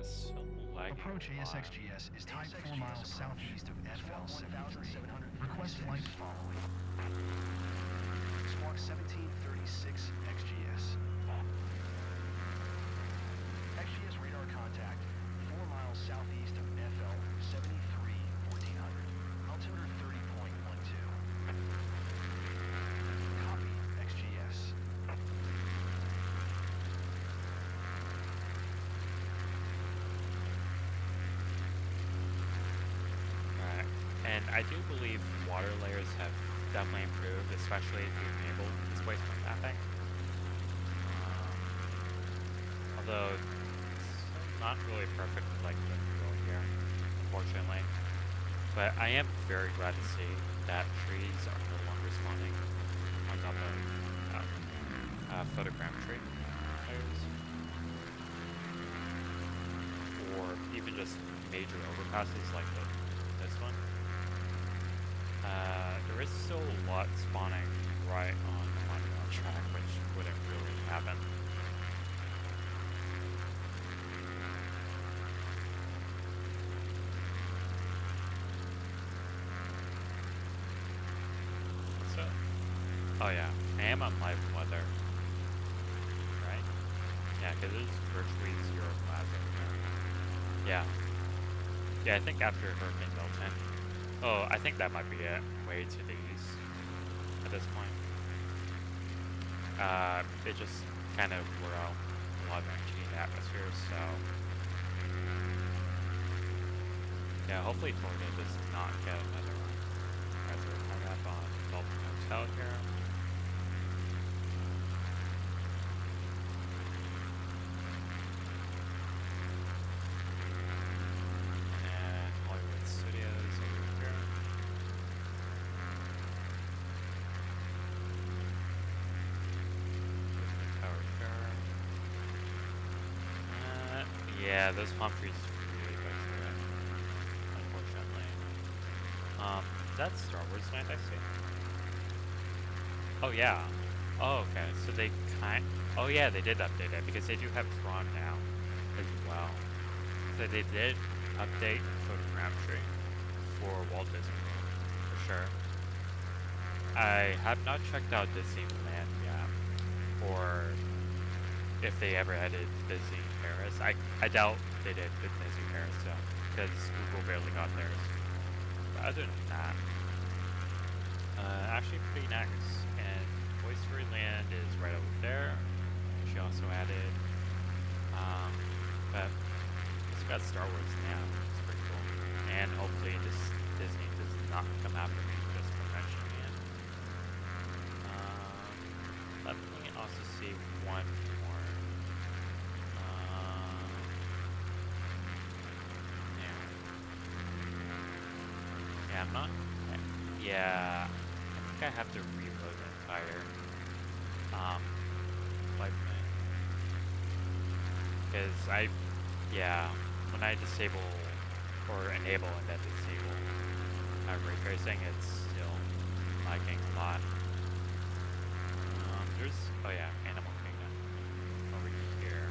Still lagging. Approach ASXGS is tied 4 miles southeast of FL 73. Request flight following. Squawk 1736 XGS. XGS radar contact 4 miles southeast of FL 73 1400. Altimeter 30.12. Copy XGS. Alright, and I do believe water layers have definitely improved, especially if you enable displacement mapping. Although it's not really perfect like the world here, unfortunately. But I am very glad to see that trees are no longer spawning on top of photogrammetry layers. Or even just major overpasses like this one. There is still a lot spawning right on the monument track, which wouldn't really happen. So, oh yeah, I am on live weather, right? Yeah, because there's virtually zero clouds over there. Yeah. Yeah, I think after Hurricane Milton. Oh, I think that might be it. Way to the east at this point. It just kind of wore out a lot of energy in the atmosphere, so yeah, hopefully Florida does not get another one as we're coming up on Dolphin Hotel here. And Hollywood Studios over here. Tower here. Yeah, those palm trees really go through it, unfortunately. Is that Star Wars Land I see? Oh yeah. Oh, okay. So they oh yeah, they did update it because they do have Tron now as well. So they did update photogrammetry for Walt Disney World, for sure. I have not checked out Disneyland yet, or if they ever added Disney Paris. I doubt they did with Disney Paris though, because Google barely got theirs. But other than that, actually pretty nice. And Toy Story Land is right over there. She also added, but it's got Star Wars now. It's pretty cool. And hopefully Disney does not come after me just for mentioning it. Let me also see one more. Yeah, I'm not. Yeah, I think I have to reload the entire flight plan. Because yeah, when I disable or enable and then disable ray tracing, it's still lagging a lot. Oh yeah, Animal Kingdom over here.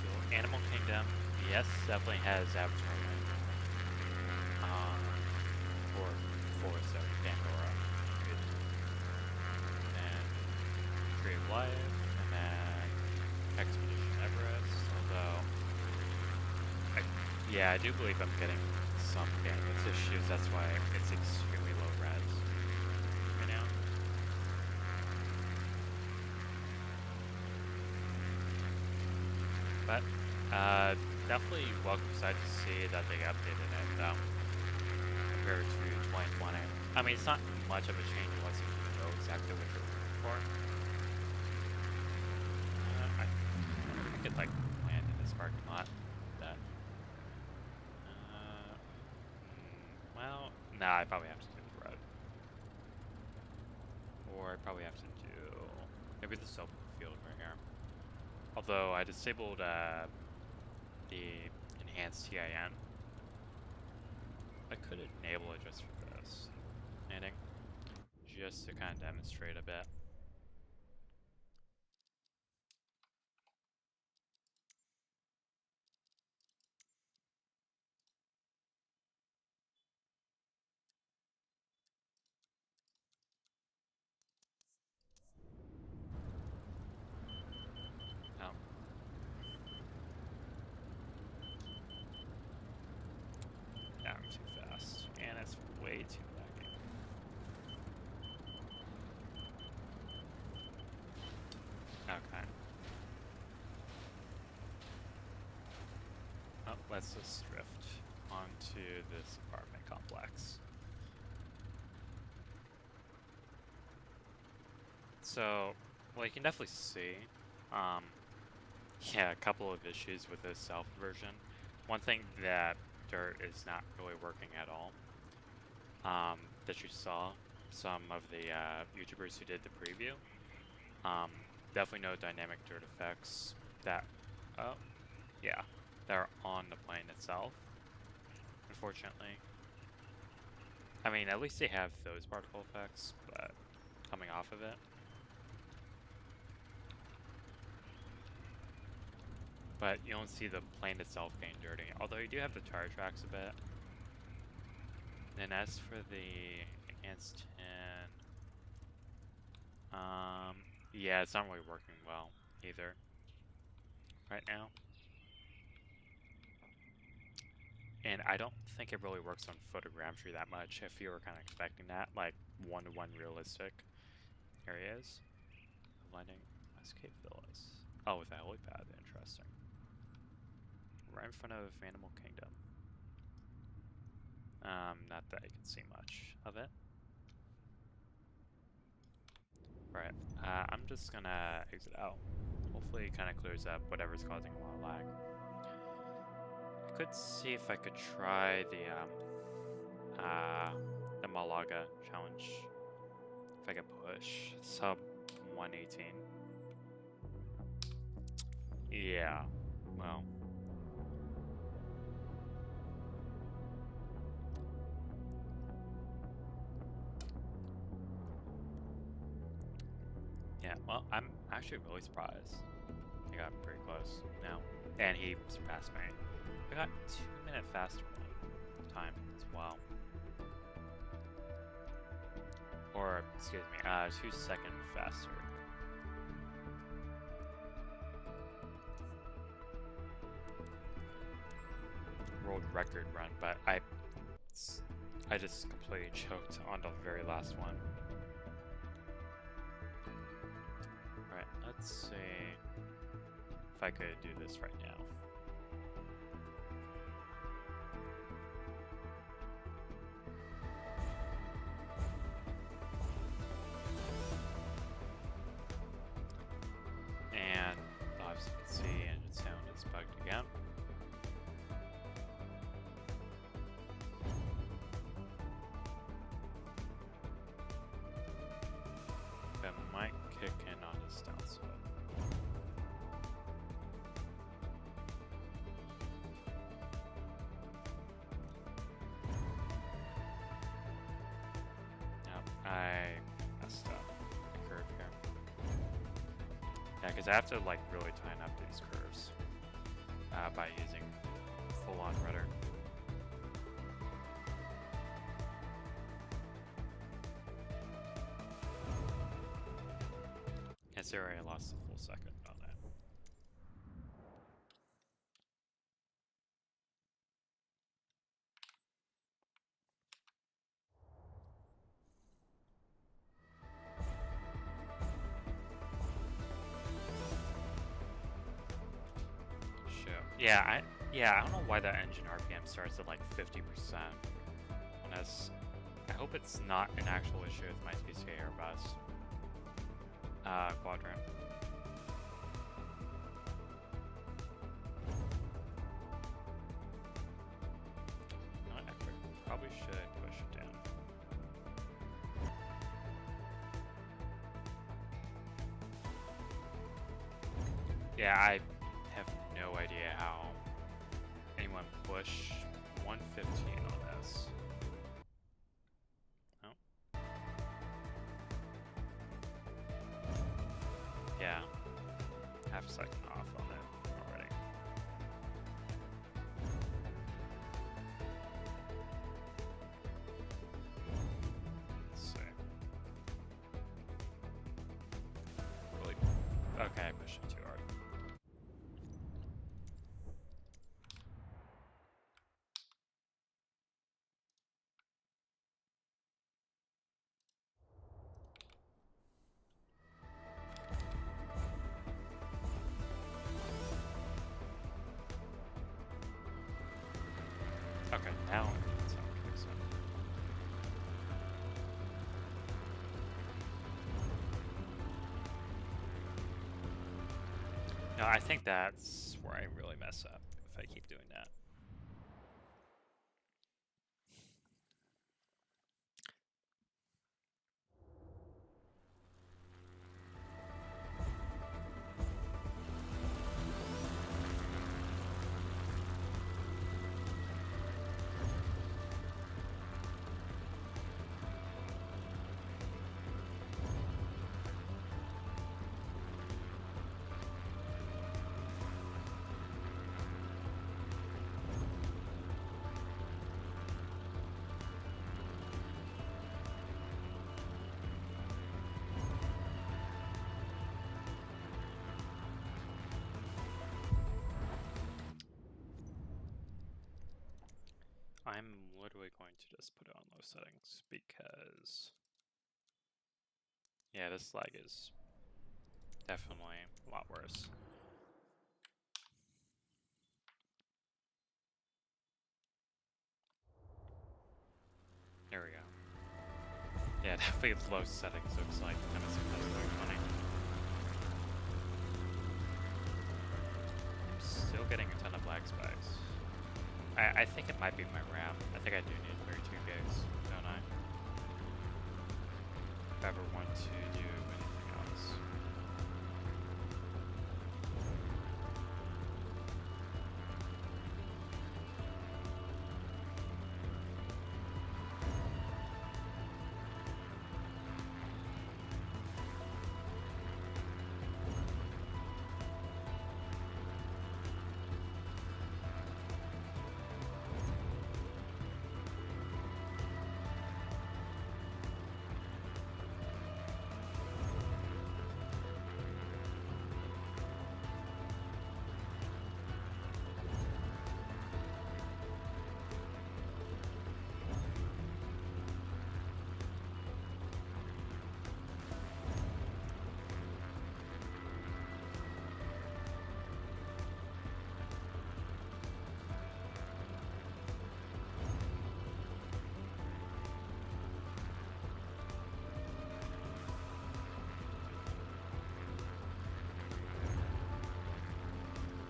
So Animal Kingdom, yes, definitely has Avatar. For so Pandora. And Tree of Life, and then Expedition Everest, although yeah, I do believe I'm getting some bandwidth issues, that's why it's extremely low res right now. But definitely welcome sight to see that they updated it though, compared to 2020. I mean, it's not much of a change once you know exactly what you're looking for. I could like land in this parking lot. That. Well, nah, I probably have to do the road. Or I probably have to do maybe the soap field right here. Although I disabled the enhanced TIN. I could enable it just for this landing, just to kind of demonstrate a bit. No. Yeah, I'm too fast, and it's way too laggy. Okay. Oh, let's just drift onto this apartment complex. So, well, you can definitely see, yeah, a couple of issues with this South version. One thing that Dirt is not really working at all, that you saw some of the YouTubers who did the preview. Definitely no dynamic dirt effects that, oh, yeah, that are on the plane itself, unfortunately. I mean, at least they have those particle effects, but coming off of it. but you don't see the plane itself getting dirty. Although you do have the tire tracks a bit. Then as for the enhanced 10, yeah, it's not really working well either right now. And I don't think it really works on photogrammetry that much if you were kind of expecting that, like one-to-one realistic areas. Landing West Cape Villas. Oh, with a helipad, interesting. Right in front of Animal Kingdom. Not that I can see much of it. Right, I'm just gonna exit out. Hopefully it kind of clears up whatever's causing a lot of lag. I could see if I could try the Malaga challenge. If I could push sub 118. Yeah, well. Yeah, well, I'm actually really surprised. I got pretty close now. And he surpassed me. I got 2-minute faster time as well. Or, excuse me, 2-second faster. World record run, but I just completely choked on the very last one. Right, let's see if I could do this right now. And obviously you can see engine sound is bugged again. That might kick in on his downside. Yep, I messed up the curve here. Yeah, because I have to like really tighten up these curves by using full-on rudder. Considering I lost a full second on that. Yeah, I don't know why that engine RPM starts at like 50%. Unless, I hope it's not an actual issue with my TCA Airbus quadrant. You know what, I probably should push it down. Yeah, I have no idea how anyone pushed 115 on this. Oh. Yeah, half a second off on it already. Let's see. Really? Okay, I pushed it too hard. Okay, now it's okay, so. No, I think that's where I really mess up if I keep doing that. going to just put it on low settings because, yeah, this lag is definitely a lot worse. There we go. Yeah, definitely low settings looks like MSF has 2020. I'm still getting a ton of lag spikes. I think it might be my RAM. I think I do need 32 gigs, don't I? If I ever want to do anything else.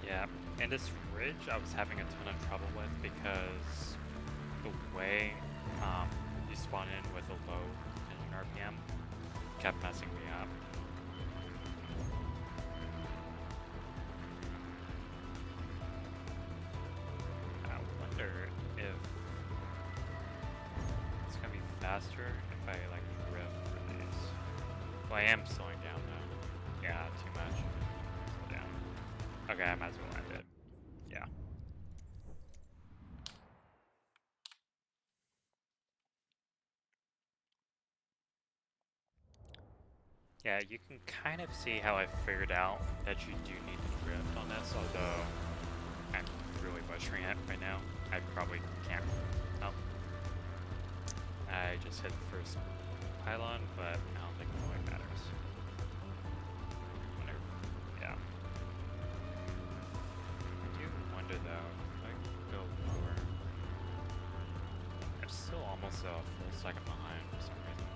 Yeah, and this ridge I was having a ton of trouble with because the way you spawn in with a low engine RPM kept messing me up. I wonder if it's gonna be faster if I like drift for these. Well, I am slowing down though. Yeah, too much. Slow down. Okay, I might as well end it. Yeah. Yeah, you can kind of see how I figured out that you do need to drift on this, although I'm really butchering it right now. I probably can't. Oh. I just hit the first pylon, but I don't think it really matters. Yeah. I do wonder though, if I go lower. I'm still almost a full second behind for some reason.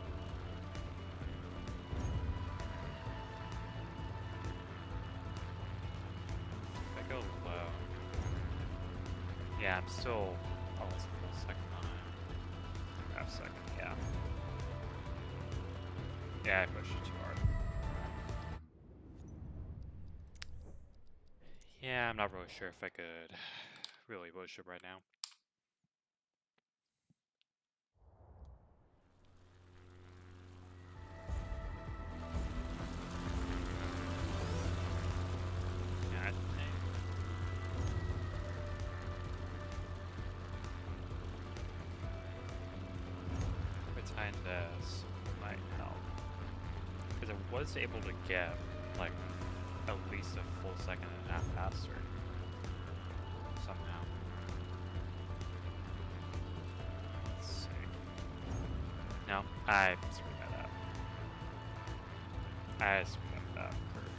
If I go low. Yeah, I'm still almost a full second behind. Half second, yeah. Yeah, I pushed it too hard. Yeah, I'm not really sure if I could really push it right now. Yeah, I think behind this might help. Because I was able to get like at least a full second and a half faster. Somehow. Let's see. No, I screwed that up. I screwed up that curve.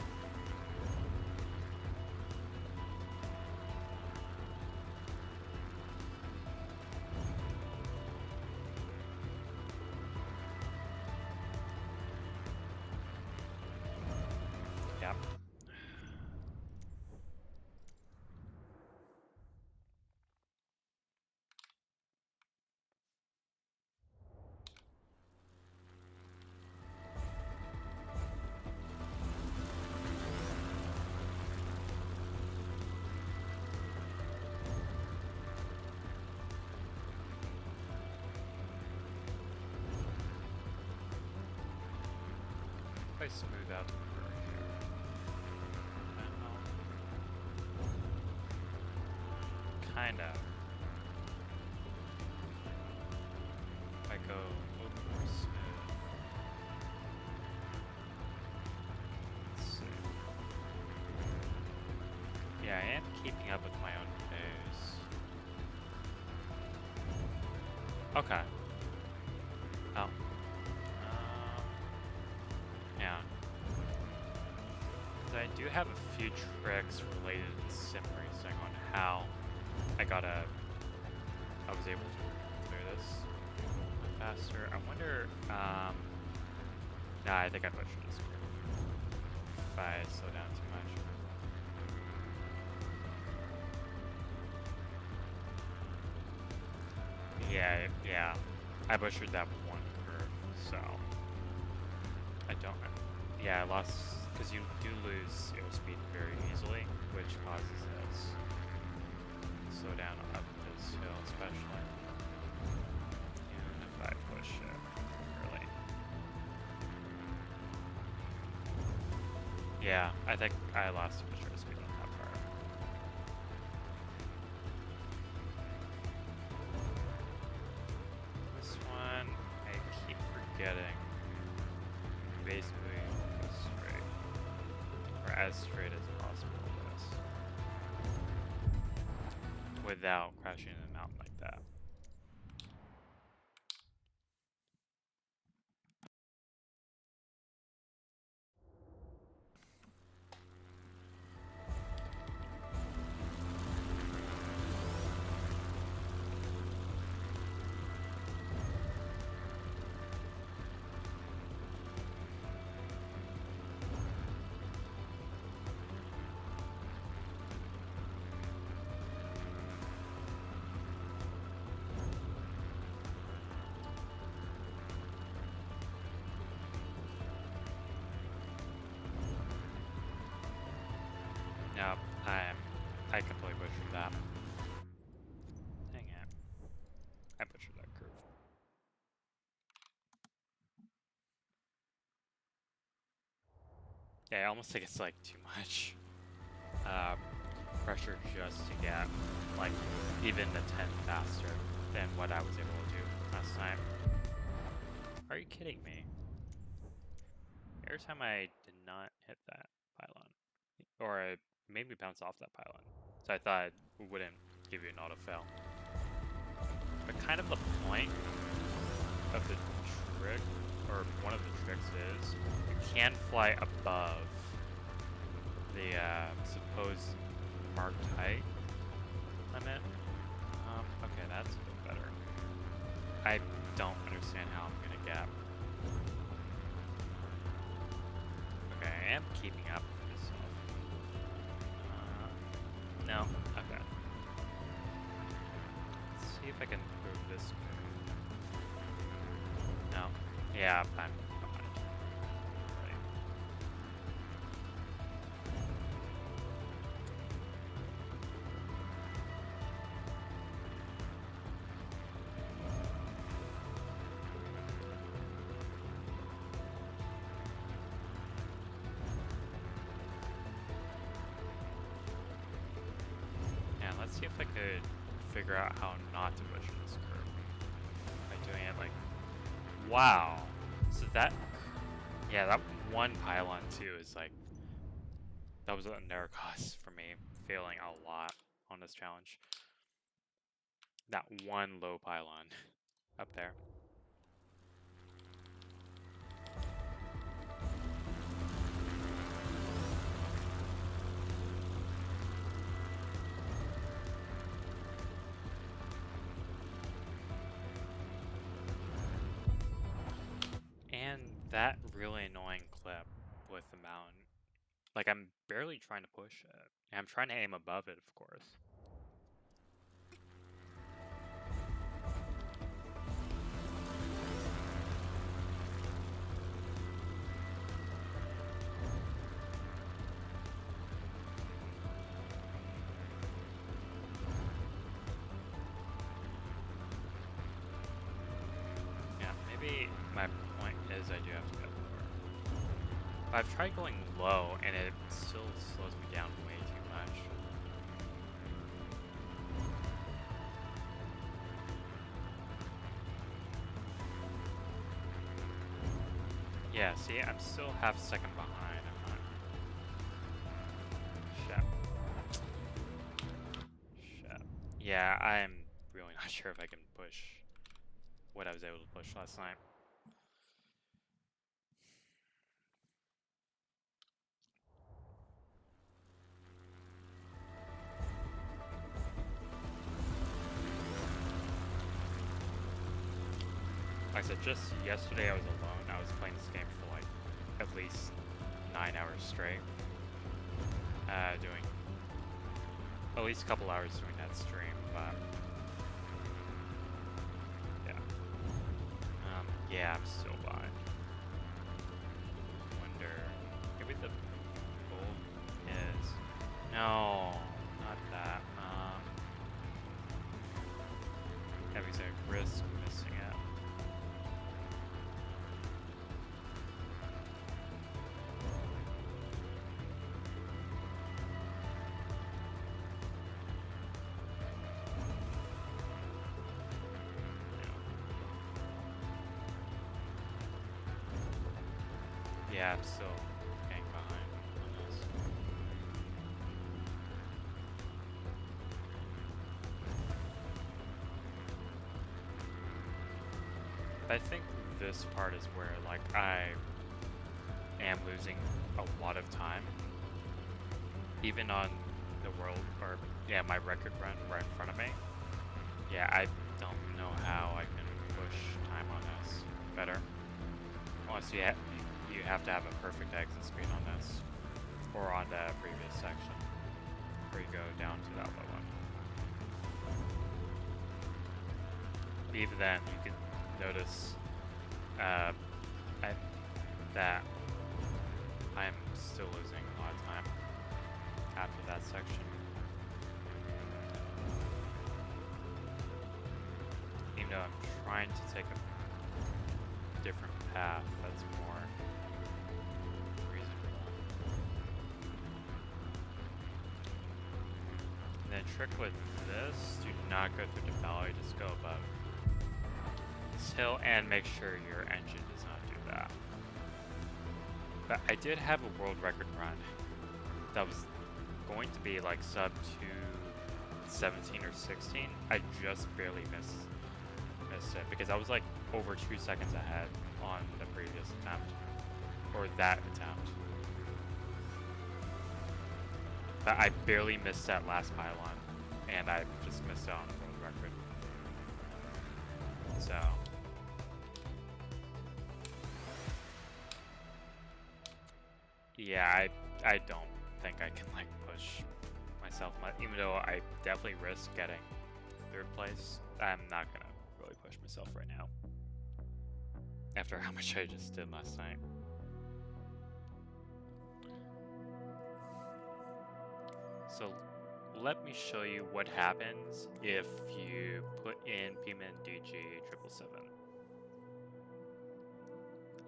Yep. If I smooth out the curve here. Kind of. If I go a little more smooth. Let's see. Yeah, I am keeping up with my own pace. Okay. Oh. Yeah. So I do have a few tricks related to sim racing on how I was able to clear this faster. I wonder, nah, I think I butchered this if I slow down too much. Yeah, I butchered that one curve, so I don't. Yeah, I lost because you do lose airspeed very easily, which causes this slow down up this hill, especially. And if I push it early. Yeah, I think I lost too much airspeed on that part. This one, I keep forgetting. Basically, go straight. Or as straight as possible with this. Without crashing in the mountain like that. No, I completely butchered that. Dang it. I butchered that curve. Yeah, I almost think it's like too much pressure just to get like even the 10 faster than what I was able to do last time. Are you kidding me? Every time I did not hit that pylon, or it made me bounce off that pylon, so I thought it wouldn't give you an auto fail. But kind of the point of the trick, or one of the tricks is, you can fly above the supposed marked height limit. Okay, that's a bit better. I don't understand how I'm gonna get. Okay, I am keeping up with myself. No, okay. Let's see if I can improve this curve. No. Yeah, I'm behind. Right. Yeah, let's see if I could figure out how not to butcher this curve by doing it like, wow. So that, yeah, that one pylon too is like, that was another cause for me failing a lot on this challenge. That one low pylon up there. And that really annoying clip with the mountain. Like, I'm barely trying to push it. And I'm trying to aim above it, of course. Yeah, maybe my point is I do have to go lower. But I've tried going low, and it still slows me down way too much. Yeah, see, I'm still half a second behind. I'm not. Shit. Yeah, I'm really not sure if I can push what I was able to push last night. Like I said, just yesterday I was alone. I was playing this game for like at least 9 hours straight. Doing at least a couple hours doing that stream, but yeah. Yeah, I'm still behind. Wonder, maybe the gold is, no, not that. Heavy's a risk missing it. Yeah, I'm still getting behind on this. I think this part is where, like, I am losing a lot of time. Even on the world, or, yeah, my record run right in front of me. Yeah, I don't know how I can push time on this better. Unless you have to have a perfect exit speed on this, or on the previous section, where you go down to that low one. Even then, you can notice that I'm still losing a lot of time after that section. Even though I'm trying to take a different path that's more reasonable. And the trick with this, do not go through the valley, just go above this hill and make sure your engine does not do that. But I did have a world record run that was going to be like sub 2:17 or 16. I just barely missed it because I was like over 2 seconds ahead on the previous attempt, or that attempt. But I barely missed that last pylon, and I just missed out on the world record. So yeah, I don't think I can like push myself much, even though I definitely risk getting 3rd place. I'm not gonna really push myself right now after how much I just did last night. So let me show you what happens if you put in Pman DG 777.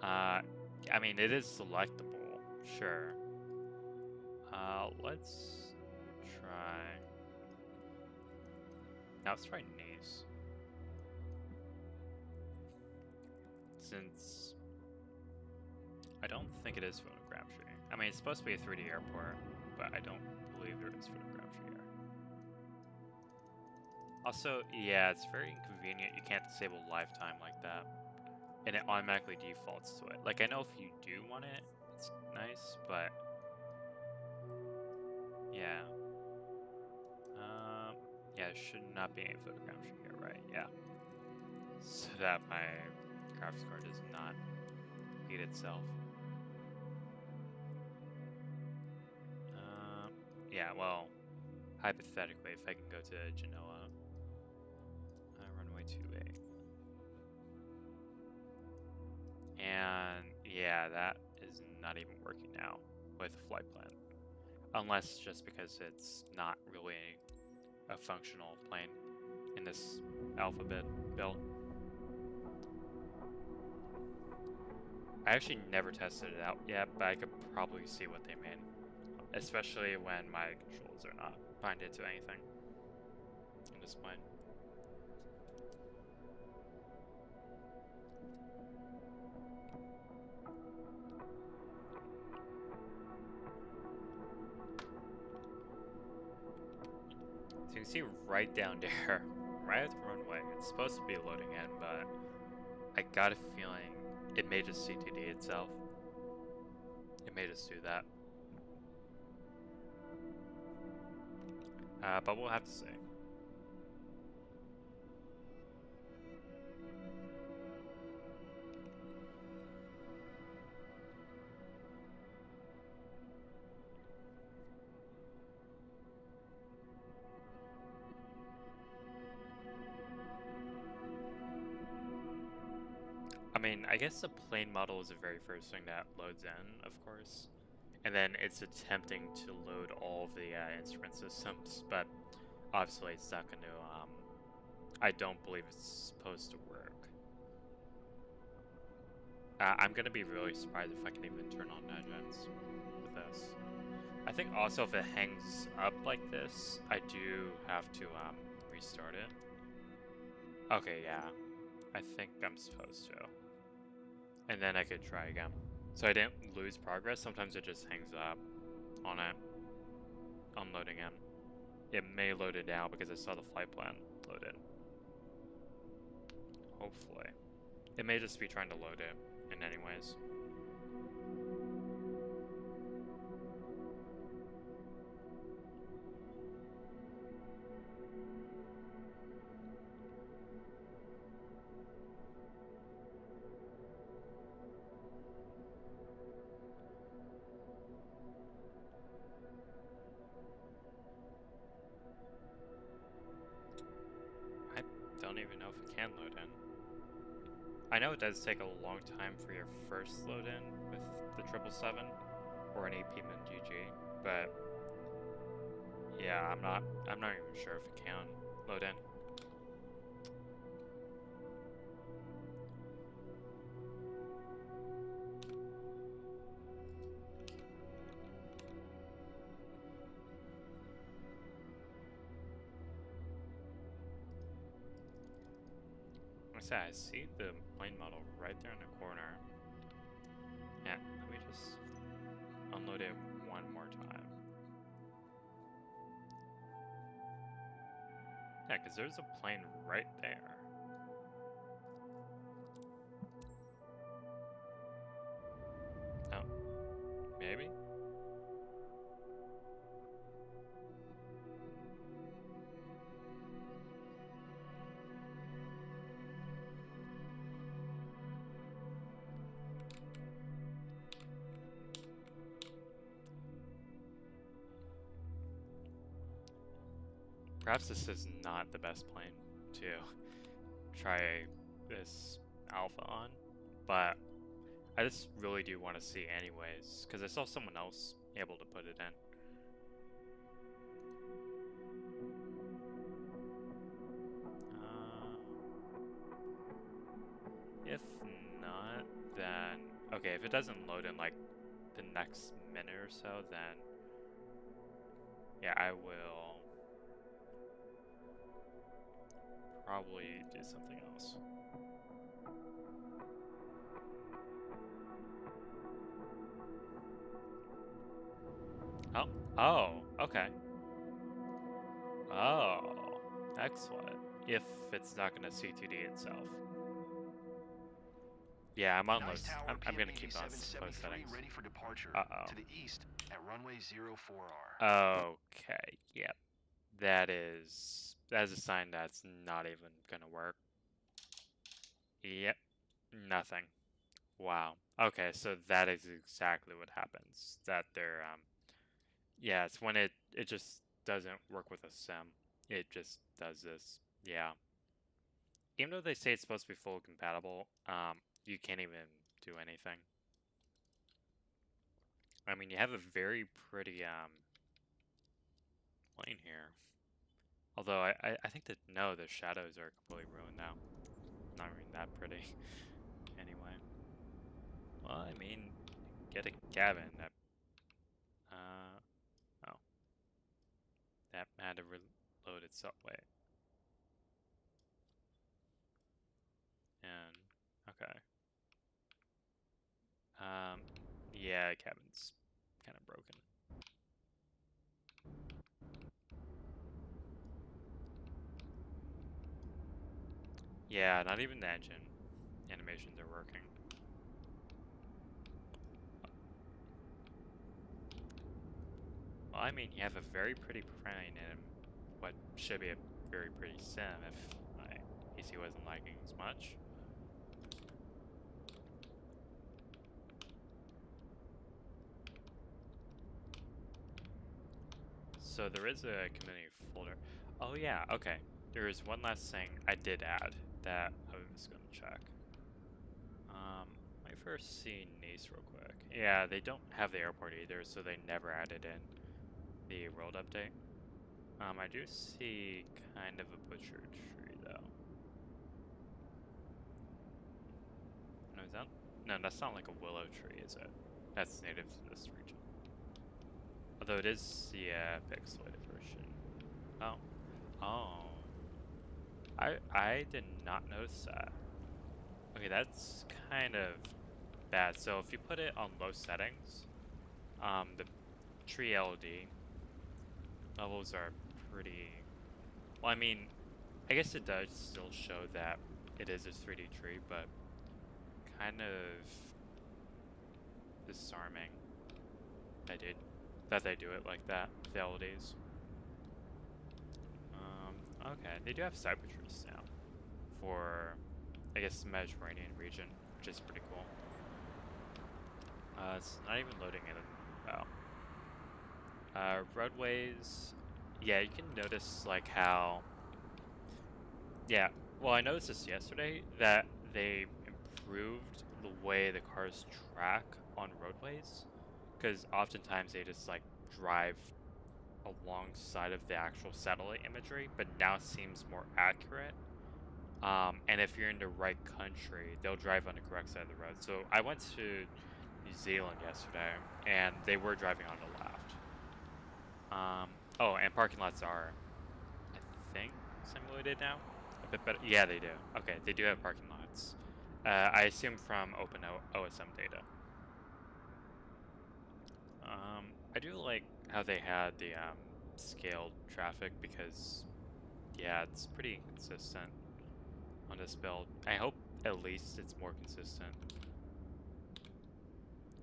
I mean, it is selectable, sure. Let's try. Now let's try Nice. Since I don't think it is photogrammetry. I mean, it's supposed to be a 3D airport, but I don't believe there is photogrammetry here. Also, yeah, it's very inconvenient. You can't disable lifetime like that, and it automatically defaults to it. Like, I know if you do want it, it's nice, but yeah. Yeah, it should not be any photogrammetry here, right? Yeah. So that my graphics card does not repeat itself. Yeah, well, hypothetically, if I can go to Genoa, runway 28. And yeah, that is not even working now with flight plan. Unless just because it's not really a functional plane in this alphabet build. I actually never tested it out yet, but I could probably see what they mean. Especially when my controls are not binded to anything in this plane. So you can see right down there, right at the runway, it's supposed to be loading in, but I got a feeling it may just CTD itself. It may just do that. But we'll have to see. I mean, I guess the plane model is the very first thing that loads in, of course. And then it's attempting to load all of the instrument systems, but obviously it's not going to, I don't believe it's supposed to work. I'm going to be really surprised if I can even turn on engines with this. I think also if it hangs up like this, I do have to restart it. Okay, yeah. I think I'm supposed to. And then I could try again. So I didn't lose progress. Sometimes it just hangs up on it. Unloading in. It may load it now because I saw the flight plan loaded. Hopefully. It may just be trying to load it in any ways. I don't even know if it can load in. I know it does take a long time for your first load in with the 777 or an AP Min GG, but yeah, I'm not even sure if it can load in. I see the plane model right there in the corner. Yeah, let me just unload it one more time. Yeah, because there's a plane right there. Oh, maybe? Perhaps this is not the best plane to try this alpha on, but I just really do want to see anyways, because I saw someone else able to put it in. If not, then... Okay, if it doesn't load in like the next minute or so, then... Yeah, I will... probably do something else. Oh, oh, okay. Oh, excellent. If it's not going to CTD itself. Yeah, I'm on those. I'm going to keep on those settings. Ready for departure to the east at runway 04R. Okay, yep. That is a sign that's not even going to work. Yep, nothing. Wow. Okay, so that is exactly what happens. That they're, yeah, it's when it just doesn't work with a sim. It just does this. Yeah. Even though they say it's supposed to be full compatible, you can't even do anything. I mean, you have a very pretty, plane here. Although, I think that, no, the shadows are completely ruined now. Not even that pretty. Anyway. Well, I mean, get a cabin that, oh. That had to reload itself. Wait. And, okay. Yeah, cabin's kind of broken. Yeah, not even the engine animation animations are working. Well, I mean, you have a very pretty plane in what should be a very pretty sim if my PC wasn't lagging as much. So there is a community folder. Oh yeah, okay. There is one last thing I did add that I was going to check. Let me first see Nice real quick. Yeah, they don't have the airport either, so they never added in the world update. I do see kind of a butcher tree though. No, is that? No, that's not like a willow tree, is it? That's native to this region. Although it is the pixelated version. Oh. Oh. I did not notice that. Okay, that's kind of bad. So if you put it on low settings, the tree LD levels are pretty... Well, I mean, I guess it does still show that it is a 3D tree, but kind of disarming that they do it like that, the LDs. Okay, they do have cyber trees now for, I guess, the Mediterranean region, which is pretty cool. It's not even loading in. Oh. Roadways. Yeah, you can notice like how. Yeah, well, I noticed this yesterday that they improved the way the cars track on roadways, because oftentimes they just like drive alongside of the actual satellite imagery, but now it seems more accurate. And if you're in the right country, they'll drive on the correct side of the road. So I went to New Zealand yesterday, and they were driving on the left. Oh, and parking lots are, I think, simulated now. A bit better. Yeah, they do. Okay, they do have parking lots. I assume from OpenOSM data. I do like how they had the scaled traffic because, yeah, it's pretty consistent on this build. I hope at least it's more consistent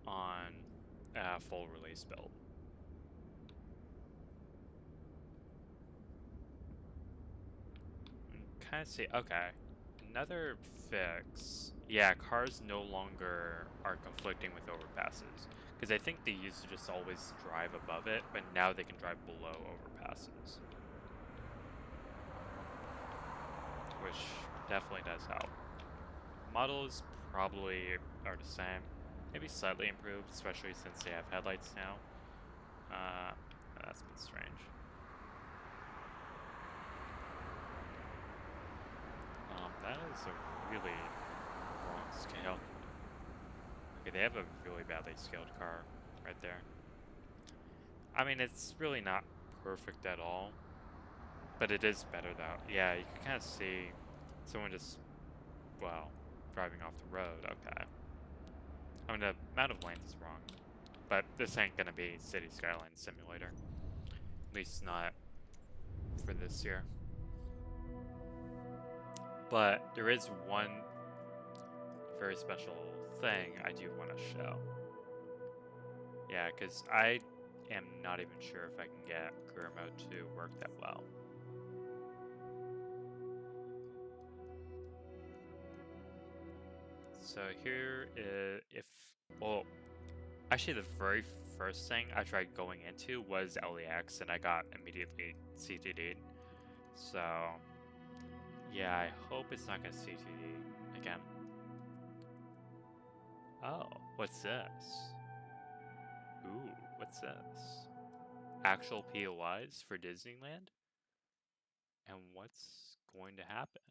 on full release build. Kind of see, okay, another fix. Yeah, cars no longer are conflicting with overpasses. Because I think they used to just always drive above it, but now they can drive below overpasses. Which definitely does help. Models probably are the same. Maybe slightly improved, especially since they have headlights now. That's been strange. That is a really wrong scale. Okay, they have a really badly scaled car right there. I mean, it's really not perfect at all, but it is better though. Yeah, you can kind of see someone just, well, driving off the road. Okay. I mean, the amount of lanes is wrong, but this ain't gonna be City Skyline Simulator. At least not for this year. But there is one very special thing I do want to show. Yeah, because I am not even sure if I can get career mode to work that well. So here is, well, actually the very first thing I tried going into was LEX and I got immediately CTD'd. So, yeah, I hope it's not going to CTD again. Oh, what's this? Ooh, what's this? Actual POIs for Disneyland? And what's going to happen?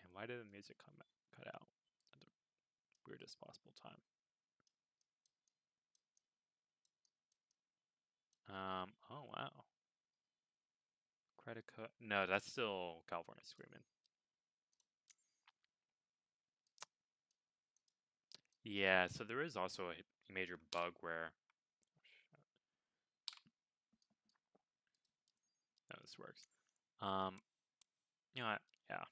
And why did the music cut out at the weirdest possible time? Oh wow. Credit card. No, that's still California Screaming. Yeah, so there is also a major bug where. No, this works. You know what? Yeah.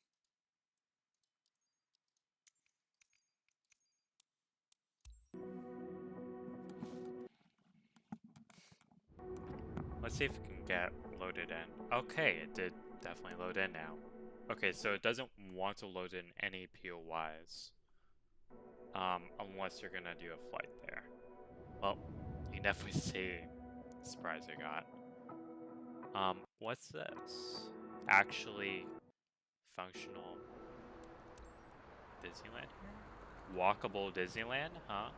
Let's see if it can get loaded in. Okay, it did definitely load in now. Okay, so it doesn't want to load in any POIs. Unless you're gonna do a flight there. Well, you can definitely see the surprise I got. What's this? Actually functional Disneyland here? Walkable Disneyland, huh?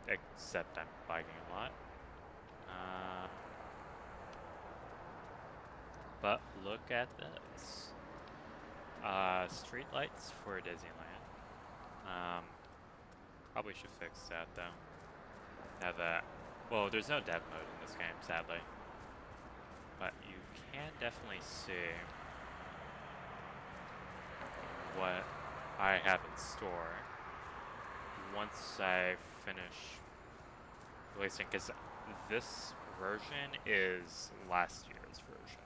Except I'm lagging a lot. But look at this. Street lights for Disneyland. Probably should fix that though. Now that, well, there's no dev mode in this game, sadly. But you can definitely see what I have in store once I finish releasing, because this version is last year's version.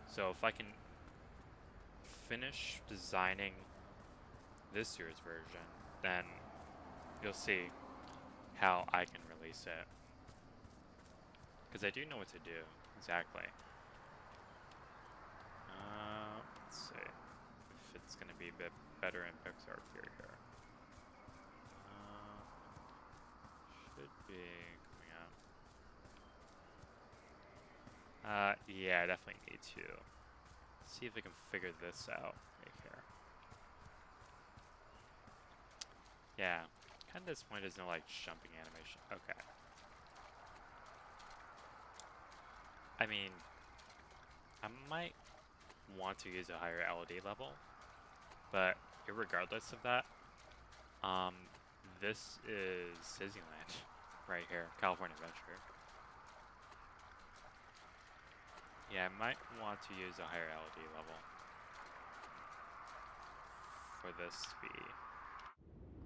So if I can finish designing this year's version, then you'll see how I can release it. Because I do know what to do, exactly. Let's see if it's going to be a bit better in Pixar Gear here. Should be coming out. Yeah, I definitely need to see if I can figure this out right here. Yeah, kind of disappointed there's no like jumping animation. Okay. I mean, I might want to use a higher LED level, but regardless of that, this is Disneyland right here, California Adventure. Yeah, I might want to use a higher LED level for this to be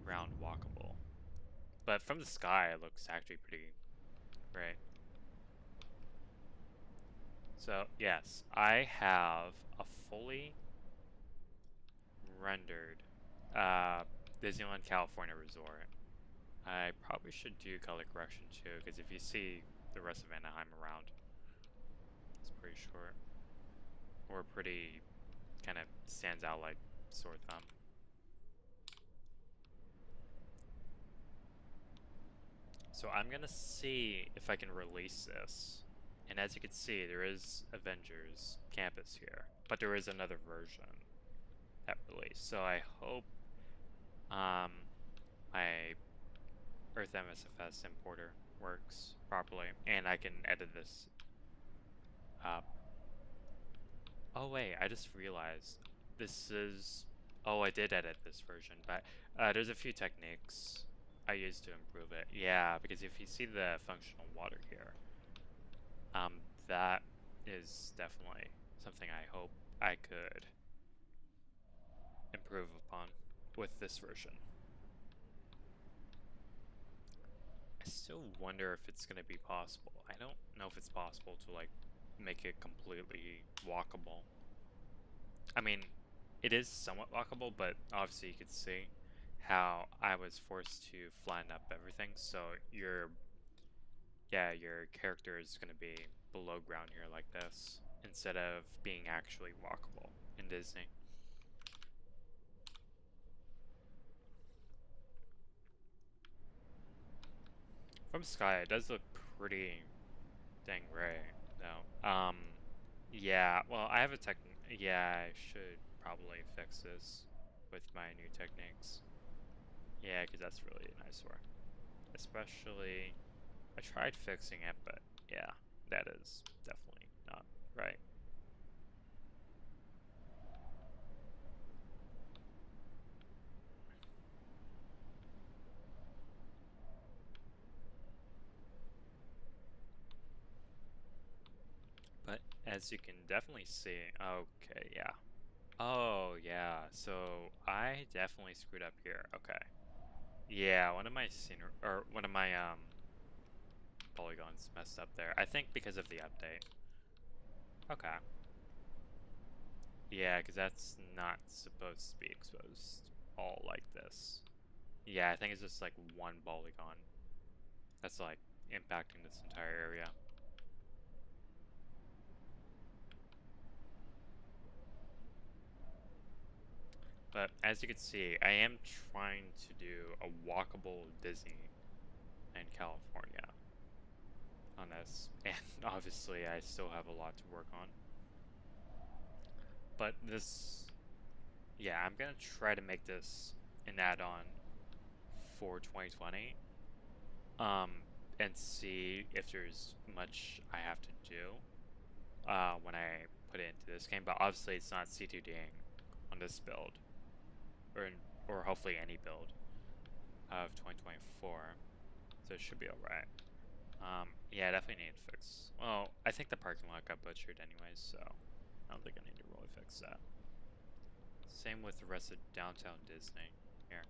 ground walkable. But from the sky, it looks actually pretty great. So, yes, I have a fully rendered Disneyland California Resort. I probably should do color correction too, because if you see the rest of Anaheim around, it's pretty short. Or pretty, kind of stands out like sore thumb. So I'm gonna see if I can release this. And as you can see, there is Avengers Campus here, but there is another version that released. So I hope my Earth MSFS importer works properly, and I can edit this up. Oh wait, I just realized this is. Oh, I did edit this version, but there's a few techniques I used to improve it. Yeah, because if you see the functional water here, that is definitely something I hope I could improve upon with this version. I still wonder if it's gonna be possible. I don't know if it's possible to like make it completely walkable. I mean, it is somewhat walkable, but obviously you could see how I was forced to flatten up everything, so your character is gonna be below ground here like this, instead of being actually walkable in Disney. From sky, it does look pretty dang great, though. Yeah, well, I have a yeah, I should probably fix this with my new techniques. Yeah, because that's really nice work. Especially, I tried fixing it, but yeah, that is definitely not right. But as you can definitely see, okay, yeah. Oh, yeah, so I definitely screwed up here. Okay. Yeah, one of my polygons messed up there. I think because of the update. Okay. Yeah, because that's not supposed to be exposed all like this. Yeah, I think it's just like one polygon that's like impacting this entire area. But as you can see, I am trying to do a walkable Disney in California on this, and obviously I still have a lot to work on. But this, yeah, I'm gonna try to make this an add-on for 2020, and see if there's much I have to do when I put it into this game. But obviously, it's not C2Ding on this build, or hopefully any build of 2024, so it should be alright. Yeah, I definitely need to fix. Well, I think the parking lot got butchered anyways, so I don't think I need to really fix that. Same with the rest of downtown Disney here.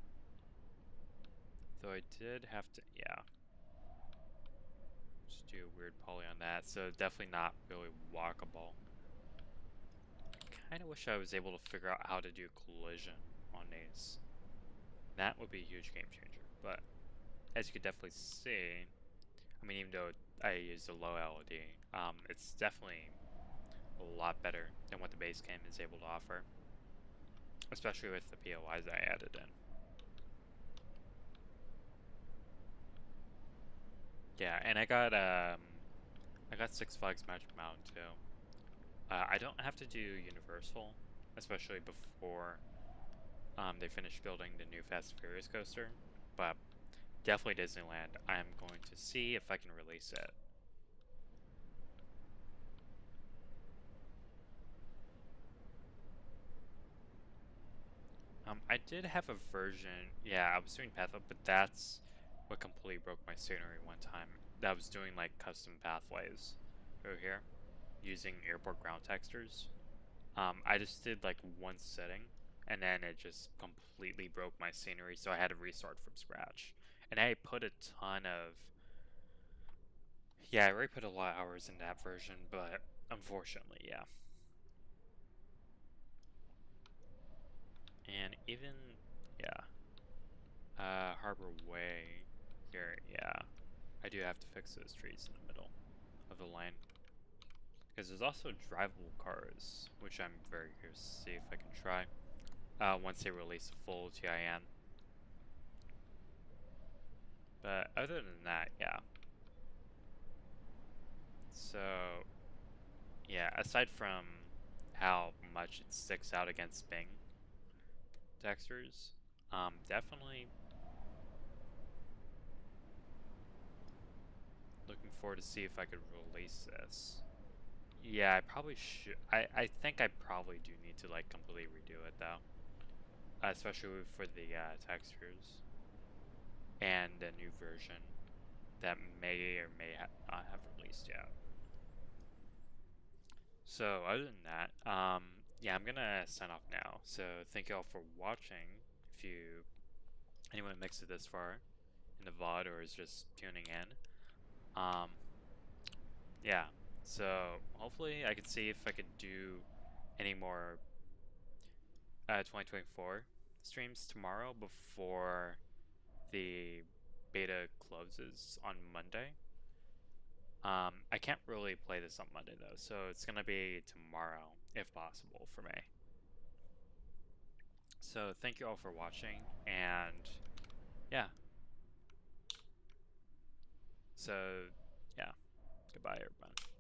Though I did have to, yeah. Just do a weird poly on that, so definitely not really walkable. I kinda wish I was able to figure out how to do collision on these. That would be a huge game changer, but as you can definitely see, I mean, even though I use a low LOD, it's definitely a lot better than what the base game is able to offer, especially with the POIs I added in. Yeah, and I got Six Flags Magic Mountain too. I don't have to do Universal, especially before they finish building the new Fast and Furious coaster, but definitely Disneyland. I'm going to see if I can release it. I did have a version, yeah, I was doing Pathway, but that's what completely broke my scenery one time. That was doing like custom pathways over here, using airport ground textures. I just did like one setting, and then it just completely broke my scenery, so I had to restart from scratch. And I put a ton of, yeah, I already put a lot of hours in that version, but unfortunately, yeah. And even, yeah, Harbor Way here, yeah, I do have to fix those trees in the middle of the lane. Because there's also drivable cars, which I'm very curious to see if I can try once they release a full TIN. But other than that, yeah. So, yeah, aside from how much it sticks out against Bing textures, definitely looking forward to see if I could release this. Yeah, I probably should. I think I probably do need to like completely redo it though, especially for the textures and a new version that may or may not have released yet. So other than that, yeah, I'm gonna sign off now. So thank you all for watching. If anyone makes it this far in the VOD or is just tuning in, um, yeah. So hopefully I can see if I could do any more 2024 streams tomorrow before the beta closes on Monday. I can't really play this on Monday though, so it's gonna be tomorrow if possible for me. So thank you all for watching, and yeah. So yeah, goodbye everyone.